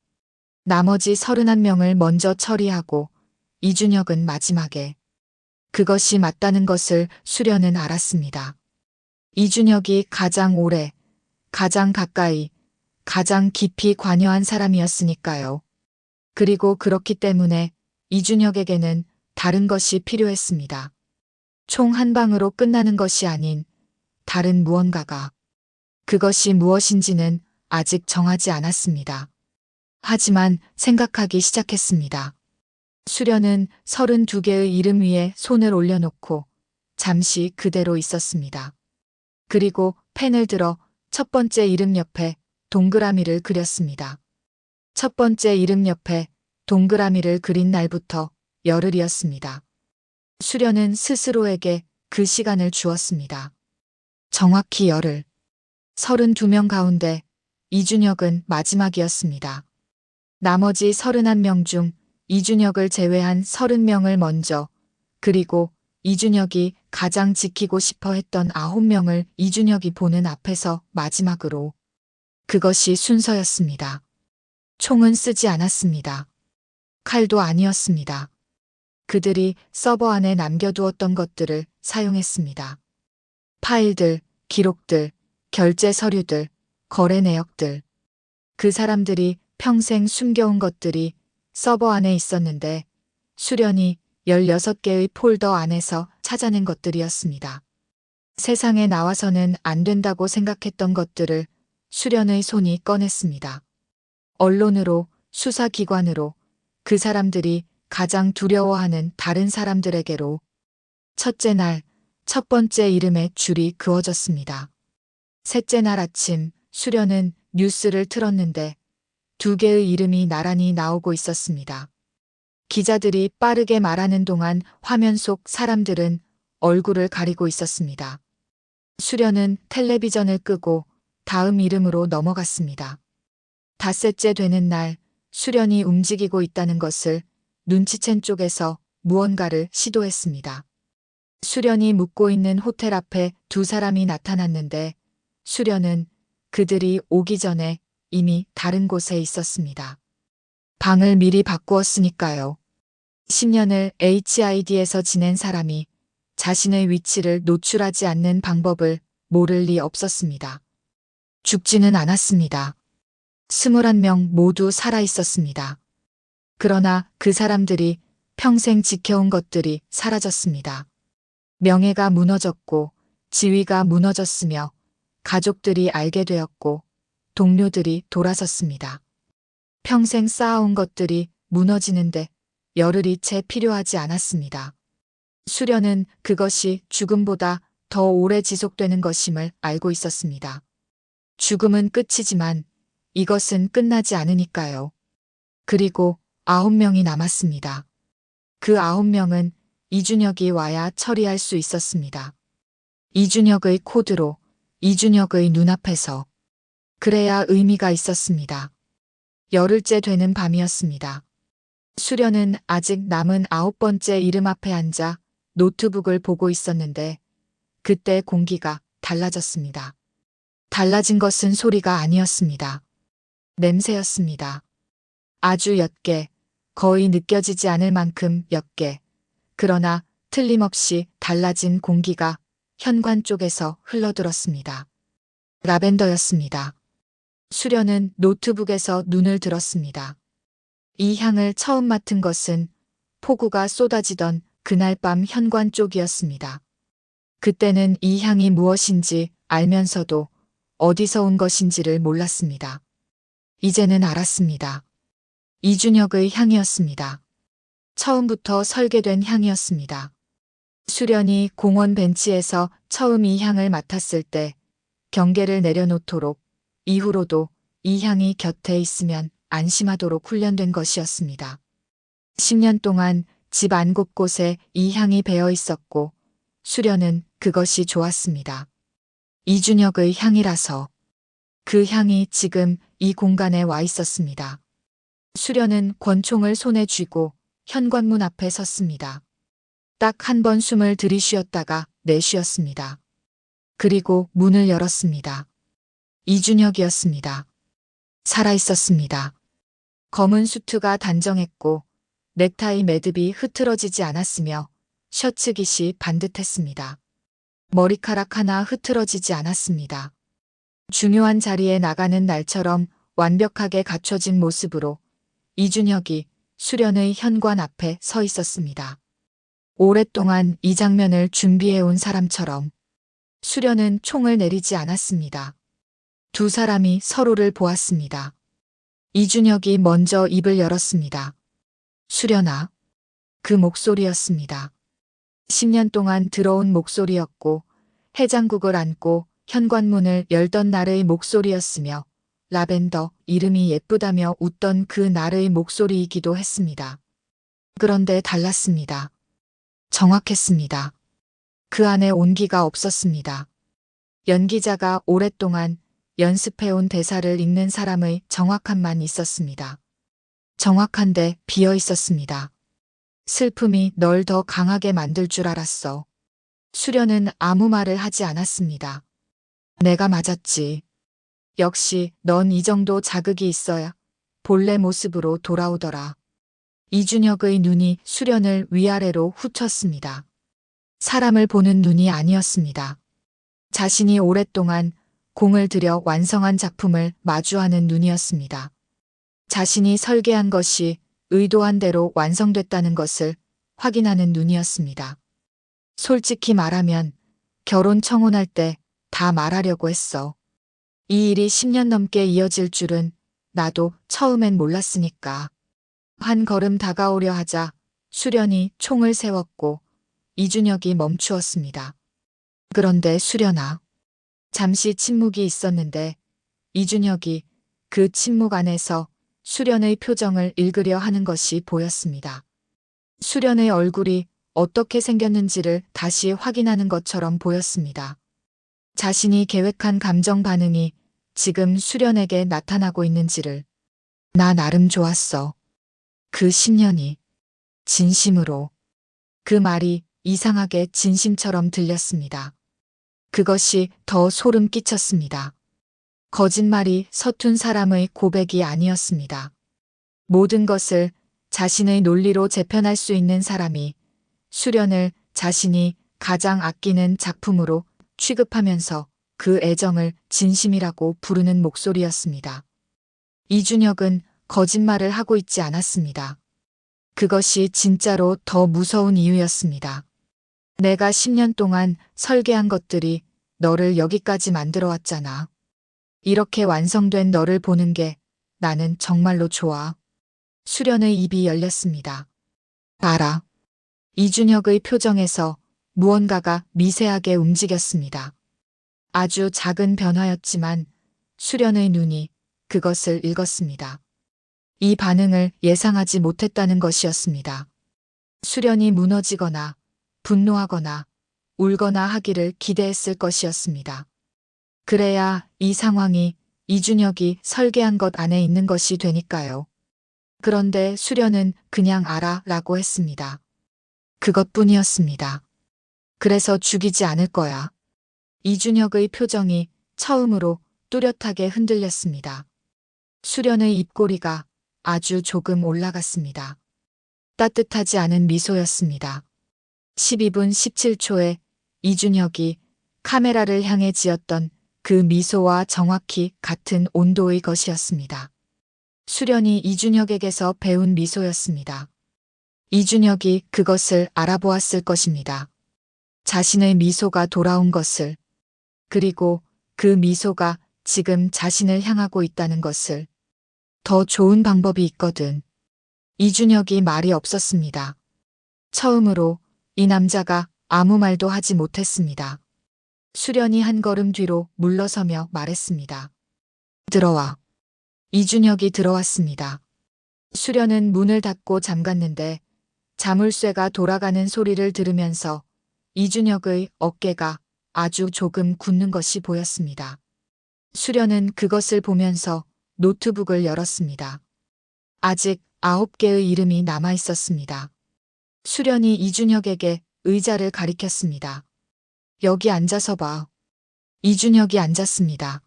Speaker 2: 나머지 31명을 먼저 처리하고 이준혁은 마지막에. 그것이 맞다는 것을 수련은 알았습니다. 이준혁이 가장 오래, 가장 가까이, 가장 깊이 관여한 사람이었으니까요. 그리고 그렇기 때문에 이준혁에게는 다른 것이 필요했습니다. 총 한 방으로 끝나는 것이 아닌 다른 무언가가. 그것이 무엇인지는 아직 정하지 않았습니다. 하지만 생각하기 시작했습니다. 수련은 32개의 이름 위에 손을 올려놓고 잠시 그대로 있었습니다. 그리고 펜을 들어 첫 번째 이름 옆에 동그라미를 그렸습니다. 첫 번째 이름 옆에 동그라미를 그린 날부터 열흘이었습니다. 수련은 스스로에게 그 시간을 주었습니다. 정확히 열흘. 32명 가운데 이준혁은 마지막이었습니다. 나머지 31명 중 이준혁을 제외한 30명을 먼저, 그리고 이준혁이 가장 지키고 싶어 했던 9명을 이준혁이 보는 앞에서 마지막으로. 그것이 순서였습니다. 총은 쓰지 않았습니다. 칼도 아니었습니다. 그들이 서버 안에 남겨두었던 것들을 사용했습니다. 파일들, 기록들, 결제 서류들, 거래 내역들. 그 사람들이 평생 숨겨온 것들이 서버 안에 있었는데 수련이 16개의 폴더 안에서 찾아낸 것들이었습니다. 세상에 나와서는 안 된다고 생각했던 것들을 수련의 손이 꺼냈습니다. 언론으로, 수사기관으로, 그 사람들이 가장 두려워하는 다른 사람들에게로. 첫째 날, 첫 번째 이름의 줄이 그어졌습니다. 셋째 날 아침, 수련은 뉴스를 틀었는데 2개의 이름이 나란히 나오고 있었습니다. 기자들이 빠르게 말하는 동안 화면 속 사람들은 얼굴을 가리고 있었습니다. 수련은 텔레비전을 끄고 다음 이름으로 넘어갔습니다. 닷새째 되는 날, 수련이 움직이고 있다는 것을 눈치챈 쪽에서 무언가를 시도했습니다. 수련이 묵고 있는 호텔 앞에 2사람이 나타났는데 수련은 그들이 오기 전에 이미 다른 곳에 있었습니다. 방을 미리 바꾸었으니까요. 10년을 HID에서 지낸 사람이 자신의 위치를 노출하지 않는 방법을 모를 리 없었습니다. 죽지는 않았습니다. 21명 모두 살아 있었습니다. 그러나 그 사람들이 평생 지켜온 것들이 사라졌습니다. 명예가 무너졌고 지위가 무너졌으며 가족들이 알게 되었고 동료들이 돌아섰습니다. 평생 쌓아온 것들이 무너지는데 열흘이 채 필요하지 않았습니다. 수련은 그것이 죽음보다 더 오래 지속되는 것임을 알고 있었습니다. 죽음은 끝이지만 이것은 끝나지 않으니까요. 그리고 9명이 남았습니다. 그 9명은 이준혁이 와야 처리할 수 있었습니다. 이준혁의 코드로, 이준혁의 눈앞에서. 그래야 의미가 있었습니다. 열흘째 되는 밤이었습니다. 수련은 아직 남은 9번째 이름 앞에 앉아 노트북을 보고 있었는데 그때 공기가 달라졌습니다. 달라진 것은 소리가 아니었습니다. 냄새였습니다. 아주 옅게, 거의 느껴지지 않을 만큼 옅게, 그러나 틀림없이 달라진 공기가 현관 쪽에서 흘러들었습니다. 라벤더였습니다. 수련은 노트북에서 눈을 들었습니다. 이 향을 처음 맡은 것은 폭우가 쏟아지던 그날 밤 현관 쪽이었습니다. 그때는 이 향이 무엇인지 알면서도 어디서 온 것인지를 몰랐습니다. 이제는 알았습니다. 이준혁의 향이었습니다. 처음부터 설계된 향이었습니다. 수련이 공원 벤치에서 처음 이 향을 맡았을 때 경계를 내려놓도록 이후로도 이 향이 곁에 있으면 안심하도록 훈련된 것이었습니다. 10년 동안 집 안 곳곳에 이 향이 배어 있었고 수련은 그것이 좋았습니다. 이준혁의 향이라서. 그 향이 지금 이 공간에 와 있었습니다. 수련은 권총을 손에 쥐고 현관문 앞에 섰습니다. 딱 한 번 숨을 들이쉬었다가 내쉬었습니다. 그리고 문을 열었습니다. 이준혁이었습니다. 살아있었습니다. 검은 수트가 단정했고 넥타이 매듭이 흐트러지지 않았으며 셔츠 깃이 반듯했습니다. 머리카락 하나 흐트러지지 않았습니다. 중요한 자리에 나가는 날처럼 완벽하게 갖춰진 모습으로 이준혁이 수련의 현관 앞에 서 있었습니다. 오랫동안 이 장면을 준비해온 사람처럼. 수련은 총을 내리지 않았습니다. 두 사람이 서로를 보았습니다. 이준혁이 먼저 입을 열었습니다. 수련아. 그 목소리였습니다. 10년 동안 들어온 목소리였고 해장국을 안고 현관문을 열던 날의 목소리였으며 라벤더 이름이 예쁘다며 웃던 그 날의 목소리이기도 했습니다. 그런데 달랐습니다. 정확했습니다. 그 안에 온기가 없었습니다. 연기자가 오랫동안 연습해온 대사를 읽는 사람의 정확함만 있었습니다. 정확한데 비어 있었습니다. 슬픔이 널 더 강하게 만들 줄 알았어. 수련은 아무 말을 하지 않았습니다. 내가 맞았지. 역시 넌 이 정도 자극이 있어야 본래 모습으로 돌아오더라. 이준혁의 눈이 수련을 위아래로 훑었습니다. 사람을 보는 눈이 아니었습니다. 자신이 오랫동안 공을 들여 완성한 작품을 마주하는 눈이었습니다. 자신이 설계한 것이 의도한 대로 완성됐다는 것을 확인하는 눈이었습니다. 솔직히 말하면 결혼 청혼할 때 다 말하려고 했어. 이 일이 10년 넘게 이어질 줄은 나도 처음엔 몰랐으니까. 한 걸음 다가오려 하자 수련이 총을 세웠고 이준혁이 멈추었습니다. 그런데 수련아. 잠시 침묵이 있었는데 이준혁이 그 침묵 안에서 수련의 표정을 읽으려 하는 것이 보였습니다. 수련의 얼굴이 어떻게 생겼는지를 다시 확인하는 것처럼 보였습니다. 자신이 계획한 감정 반응이 지금 수련에게 나타나고 있는지를. 나 나름 좋았어. 그 10년이. 진심으로. 그 말이 이상하게 진심처럼 들렸습니다. 그것이 더 소름 끼쳤습니다. 거짓말이 서툰 사람의 고백이 아니었습니다. 모든 것을 자신의 논리로 재편할 수 있는 사람이 수련을 자신이 가장 아끼는 작품으로 취급하면서 그 애정을 진심이라고 부르는 목소리였습니다. 이준혁은 거짓말을 하고 있지 않았습니다. 그것이 진짜로 더 무서운 이유였습니다. 내가 10년 동안 설계한 것들이 너를 여기까지 만들어 왔잖아. 이렇게 완성된 너를 보는 게 나는 정말로 좋아. 수련의 입이 열렸습니다. 알아. 이준혁의 표정에서 무언가가 미세하게 움직였습니다. 아주 작은 변화였지만 수련의 눈이 그것을 읽었습니다. 이 반응을 예상하지 못했다는 것이었습니다. 수련이 무너지거나 분노하거나 울거나 하기를 기대했을 것이었습니다. 그래야 이 상황이 이준혁이 설계한 것 안에 있는 것이 되니까요. 그런데 수련은 그냥 알아 라고 했습니다. 그것뿐이었습니다. 그래서 죽이지 않을 거야. 이준혁의 표정이 처음으로 뚜렷하게 흔들렸습니다. 수련의 입꼬리가 아주 조금 올라갔습니다. 따뜻하지 않은 미소였습니다. 12분 17초에 이준혁이 카메라를 향해 지었던 그 미소와 정확히 같은 온도의 것이었습니다. 수련이 이준혁에게서 배운 미소였습니다. 이준혁이 그것을 알아보았을 것입니다. 자신의 미소가 돌아온 것을, 그리고 그 미소가 지금 자신을 향하고 있다는 것을. 더 좋은 방법이 있거든. 이준혁이 말이 없었습니다. 처음으로 이 남자가 아무 말도 하지 못했습니다. 수련이 한 걸음 뒤로 물러서며 말했습니다. 들어와. 이준혁이 들어왔습니다. 수련은 문을 닫고 잠갔는데 자물쇠가 돌아가는 소리를 들으면서 이준혁의 어깨가 아주 조금 굳는 것이 보였습니다. 수련은 그것을 보면서 노트북을 열었습니다. 아직 9개의 이름이 남아 있었습니다. 수련이 이준혁에게 의자를 가리켰습니다. 여기 앉아서 봐. 이준혁이 앉았습니다.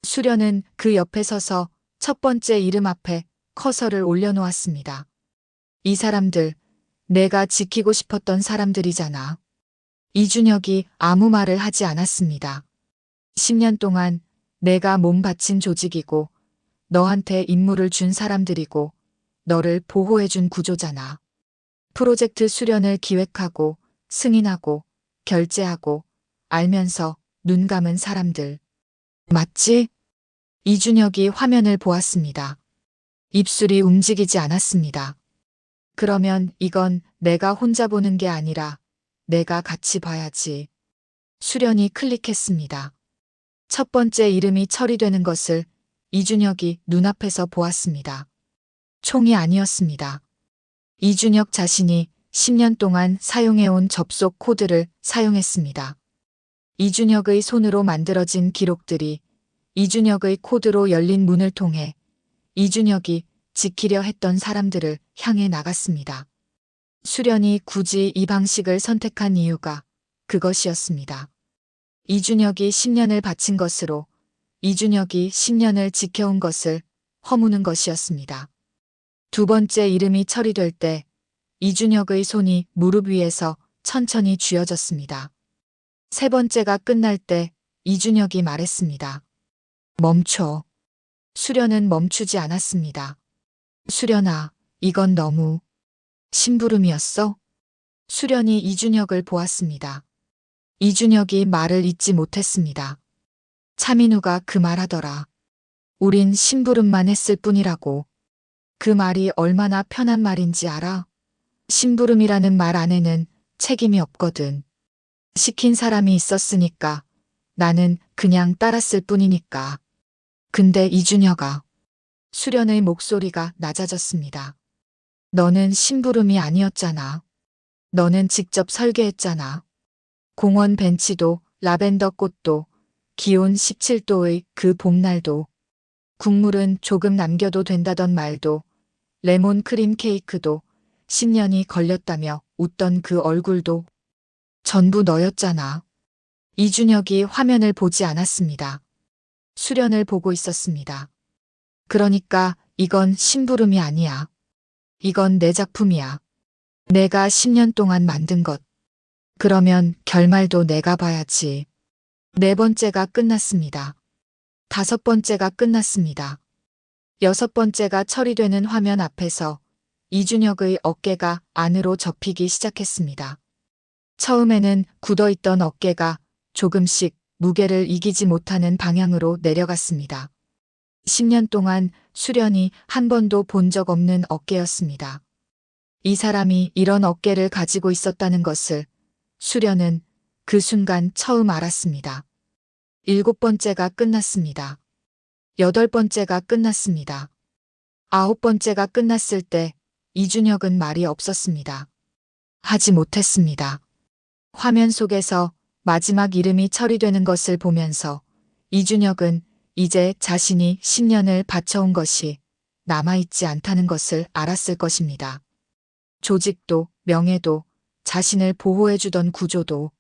Speaker 2: 수련은 그 옆에 서서 첫 번째 이름 앞에 커서를 올려놓았습니다. 이 사람들, 내가 지키고 싶었던 사람들이잖아. 이준혁이 아무 말을 하지 않았습니다. 10년 동안 내가 몸 바친 조직이고 너한테 임무를 준 사람들이고 너를 보호해준 구조잖아. 프로젝트 수련을 기획하고 승인하고 결제하고 알면서 눈 감은 사람들. 맞지? 이준혁이 화면을 보았습니다. 입술이 움직이지 않았습니다. 그러면 이건 내가 혼자 보는 게 아니라 내가 같이 봐야지. 수련이 클릭했습니다. 첫 번째 이름이 처리되는 것을 이준혁이 눈앞에서 보았습니다. 총이 아니었습니다. 이준혁 자신이 10년 동안 사용해온 접속 코드를 사용했습니다. 이준혁의 손으로 만들어진 기록들이 이준혁의 코드로 열린 문을 통해 이준혁이 지키려 했던 사람들을 향해 나갔습니다. 수련이 굳이 이 방식을 선택한 이유가 그것이었습니다. 이준혁이 10년을 바친 것으로 이준혁이 10년을 지켜온 것을 허무는 것이었습니다. 두 번째 이름이 처리될 때 이준혁의 손이 무릎 위에서 천천히 쥐어졌습니다. 세 번째가 끝날 때 이준혁이 말했습니다. 멈춰. 수련은 멈추지 않았습니다. 수련아, 이건 너무 심부름이었어? 수련이 이준혁을 보았습니다. 이준혁이 말을 잇지 못했습니다. 차민우가 그 말하더라. 우린 심부름만 했을 뿐이라고. 그 말이 얼마나 편한 말인지 알아? 심부름이라는 말 안에는 책임이 없거든. 시킨 사람이 있었으니까 나는 그냥 따랐을 뿐이니까. 근데 이준혁아. 수련의 목소리가 낮아졌습니다. 너는 심부름이 아니었잖아. 너는 직접 설계했잖아. 공원 벤치도 라벤더 꽃도 기온 17도의 그 봄날도 국물은 조금 남겨도 된다던 말도 레몬 크림 케이크도 10년이 걸렸다며 웃던 그 얼굴도 전부 너였잖아. 이준혁이 화면을 보지 않았습니다. 수련을 보고 있었습니다. 그러니까 이건 심부름이 아니야. 이건 내 작품이야. 내가 10년 동안 만든 것. 그러면 결말도 내가 봐야지. 네 번째가 끝났습니다. 다섯 번째가 끝났습니다. 여섯 번째가 처리되는 화면 앞에서 이준혁의 어깨가 안으로 접히기 시작했습니다. 처음에는 굳어있던 어깨가 조금씩 무게를 이기지 못하는 방향으로 내려갔습니다. 10년 동안 수련이 한 번도 본 적 없는 어깨였습니다. 이 사람이 이런 어깨를 가지고 있었다는 것을 수련은 그 순간 처음 알았습니다. 7번째가 끝났습니다. 8번째가 끝났습니다. 9번째가 끝났을 때 이준혁은 말이 없었습니다. 하지 못했습니다. 화면 속에서 마지막 이름이 처리되는 것을 보면서 이준혁은 이제 자신이 10년을 바쳐온 것이 남아있지 않다는 것을 알았을 것입니다. 조직도, 명예도, 자신을 보호해주던 구조도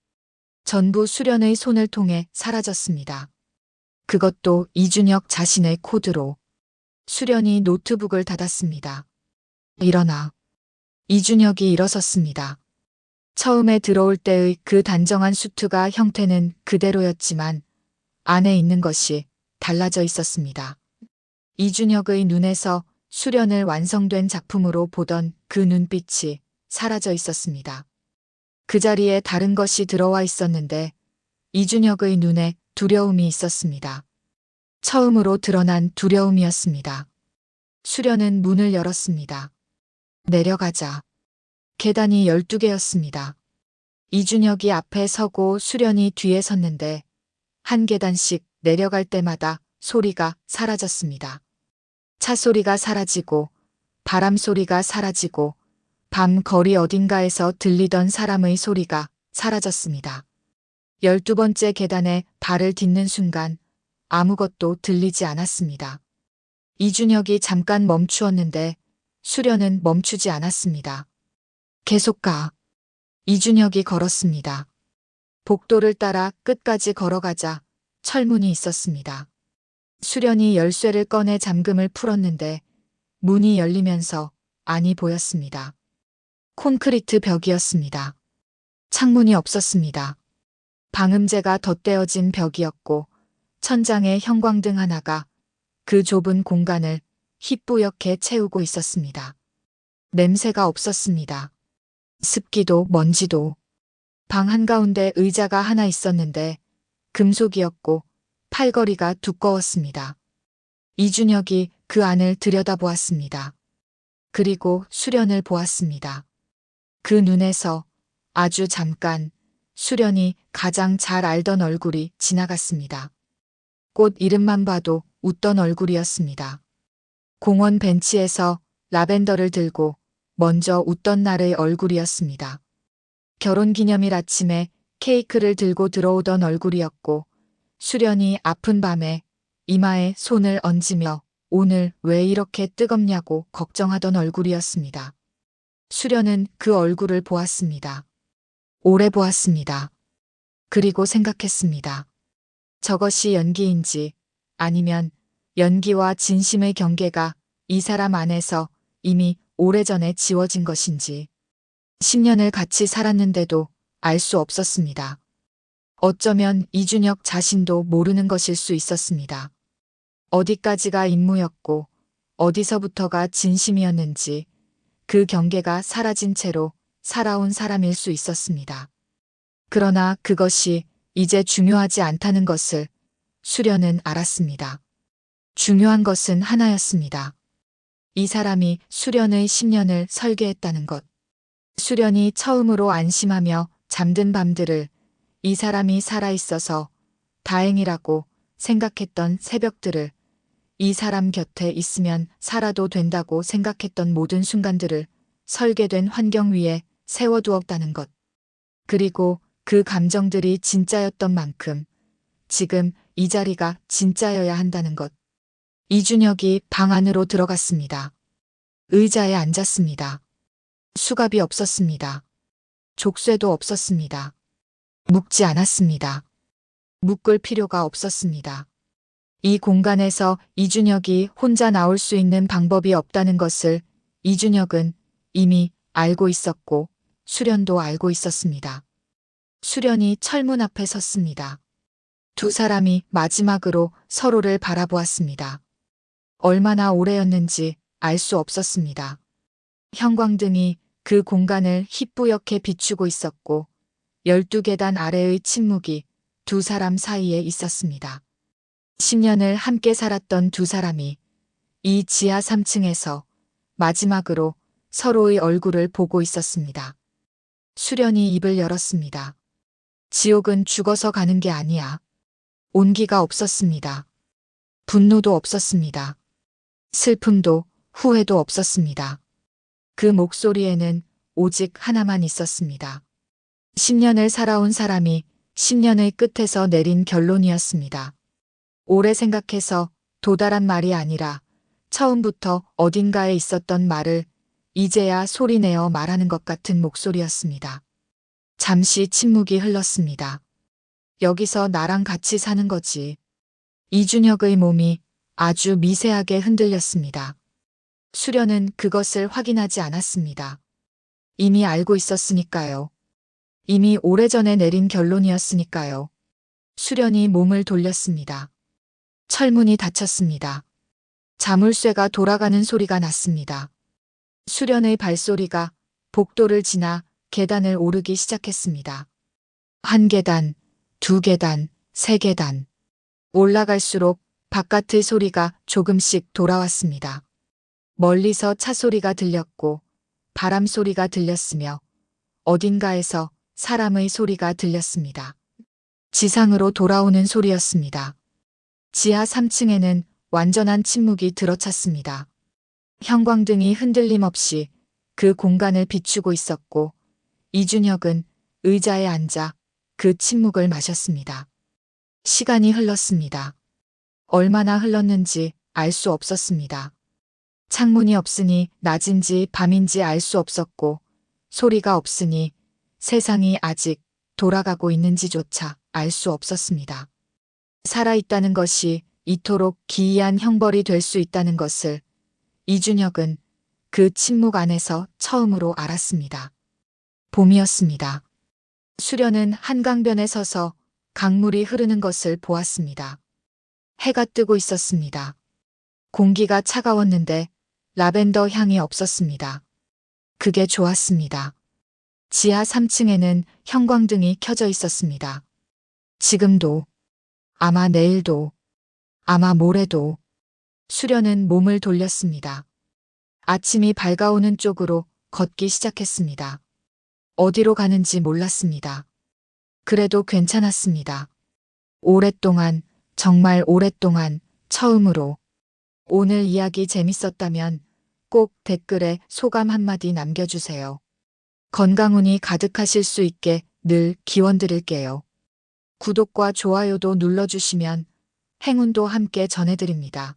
Speaker 2: 전부 수련의 손을 통해 사라졌습니다. 그것도 이준혁 자신의 코드로. 수련이 노트북을 닫았습니다. 일어나. 이준혁이 일어섰습니다. 처음에 들어올 때의 그 단정한 수트가 형태는 그대로였지만 안에 있는 것이 달라져 있었습니다. 이준혁의 눈에서 수련을 완성된 작품으로 보던 그 눈빛이 사라져 있었습니다. 그 자리에 다른 것이 들어와 있었는데 이준혁의 눈에 두려움이 있었습니다. 처음으로 드러난 두려움이었습니다. 수련은 문을 열었습니다. 내려가자. 계단이 12개였습니다. 이준혁이 앞에 서고 수련이 뒤에 섰는데 한 계단씩 내려갈 때마다 소리가 사라졌습니다. 차 소리가 사라지고 바람 소리가 사라지고 밤 거리 어딘가에서 들리던 사람의 소리가 사라졌습니다. 12번째 계단에 발을 딛는 순간 아무것도 들리지 않았습니다. 이준혁이 잠깐 멈추었는데 수련은 멈추지 않았습니다. 계속 가. 이준혁이 걸었습니다. 복도를 따라 끝까지 걸어가자 철문이 있었습니다. 수련이 열쇠를 꺼내 잠금을 풀었는데 문이 열리면서 안이 보였습니다. 콘크리트 벽이었습니다. 창문이 없었습니다. 방음제가 덧대어진 벽이었고 천장에 형광등 하나가 그 좁은 공간을 희뿌옇게 채우고 있었습니다. 냄새가 없었습니다. 습기도 먼지도. 방 한가운데 의자가 하나 있었는데 금속이었고 팔걸이가 두꺼웠습니다. 이준혁이 그 안을 들여다보았습니다. 그리고 수련을 보았습니다. 그 눈에서 아주 잠깐 수련이 가장 잘 알던 얼굴이 지나갔습니다. 꽃 이름만 봐도 웃던 얼굴이었습니다. 공원 벤치에서 라벤더를 들고 먼저 웃던 날의 얼굴이었습니다. 결혼기념일 아침에 케이크를 들고 들어오던 얼굴이었고 수련이 아픈 밤에 이마에 손을 얹으며 오늘 왜 이렇게 뜨겁냐고 걱정하던 얼굴이었습니다. 수련은 그 얼굴을 보았습니다. 오래 보았습니다. 그리고 생각했습니다. 저것이 연기인지 아니면 연기와 진심의 경계가 이 사람 안에서 이미 오래전에 지워진 것인지. 10년을 같이 살았는데도 알 수 없었습니다. 어쩌면 이준혁 자신도 모르는 것일 수 있었습니다. 어디까지가 임무였고 어디서부터가 진심이었는지 그 경계가 사라진 채로 살아온 사람일 수 있었습니다. 그러나 그것이 이제 중요하지 않다는 것을 수련은 알았습니다. 중요한 것은 하나였습니다. 이 사람이 수련의 10년을 설계했다는 것. 수련이 처음으로 안심하며 잠든 밤들을 이 사람이 살아있어서 다행이라고 생각했던 새벽들을 이 사람 곁에 있으면 살아도 된다고 생각했던 모든 순간들을 설계된 환경 위에 세워두었다는 것. 그리고 그 감정들이 진짜였던 만큼 지금 이 자리가 진짜여야 한다는 것. 이준혁이 방 안으로 들어갔습니다. 의자에 앉았습니다. 수갑이 없었습니다. 족쇄도 없었습니다. 묶지 않았습니다. 묶을 필요가 없었습니다. 이 공간에서 이준혁이 혼자 나올 수 있는 방법이 없다는 것을 이준혁은 이미 알고 있었고 수련도 알고 있었습니다. 수련이 철문 앞에 섰습니다. 두 사람이 마지막으로 서로를 바라보았습니다. 얼마나 오래였는지 알 수 없었습니다. 형광등이 그 공간을 희뿌옇게 비추고 있었고 12계단 아래의 침묵이 두 사람 사이에 있었습니다. 10년을 함께 살았던 두 사람이 이 지하 3층에서 마지막으로 서로의 얼굴을 보고 있었습니다. 수련이 입을 열었습니다. 지옥은 죽어서 가는 게 아니야. 온기가 없었습니다. 분노도 없었습니다. 슬픔도 후회도 없었습니다. 그 목소리에는 오직 하나만 있었습니다. 10년을 살아온 사람이 10년의 끝에서 내린 결론이었습니다. 오래 생각해서 도달한 말이 아니라 처음부터 어딘가에 있었던 말을 이제야 소리내어 말하는 것 같은 목소리였습니다. 잠시 침묵이 흘렀습니다. 여기서 나랑 같이 사는 거지. 이준혁의 몸이 아주 미세하게 흔들렸습니다. 수련은 그것을 확인하지 않았습니다. 이미 알고 있었으니까요. 이미 오래전에 내린 결론이었으니까요. 수련이 몸을 돌렸습니다. 철문이 닫혔습니다. 자물쇠가 돌아가는 소리가 났습니다. 수련의 발소리가 복도를 지나 계단을 오르기 시작했습니다. 한 계단, 두 계단, 세 계단. 올라갈수록 바깥의 소리가 조금씩 돌아왔습니다. 멀리서 차 소리가 들렸고 바람 소리가 들렸으며 어딘가에서 사람의 소리가 들렸습니다. 지상으로 돌아오는 소리였습니다. 지하 3층에는 완전한 침묵이 들어찼습니다. 형광등이 흔들림 없이 그 공간을 비추고 있었고 이준혁은 의자에 앉아 그 침묵을 마셨습니다. 시간이 흘렀습니다. 얼마나 흘렀는지 알 수 없었습니다. 창문이 없으니 낮인지 밤인지 알 수 없었고 소리가 없으니 세상이 아직 돌아가고 있는지조차 알 수 없었습니다. 살아있다는 것이 이토록 기이한 형벌이 될 수 있다는 것을 이준혁은 그 침묵 안에서 처음으로 알았습니다. 봄이었습니다. 수련은 한강변에 서서 강물이 흐르는 것을 보았습니다. 해가 뜨고 있었습니다. 공기가 차가웠는데 라벤더 향이 없었습니다. 그게 좋았습니다. 지하 3층에는 형광등이 켜져 있었습니다. 지금도, 아마 내일도, 아마 모레도. 수련은 몸을 돌렸습니다. 아침이 밝아오는 쪽으로 걷기 시작했습니다. 어디로 가는지 몰랐습니다. 그래도 괜찮았습니다. 오랫동안, 정말 오랫동안 처음으로. 오늘 이야기 재밌었다면 꼭 댓글에 소감 한마디 남겨주세요. 건강운이 가득하실 수 있게 늘 기원드릴게요. 구독과 좋아요도 눌러주시면 행운도 함께 전해드립니다.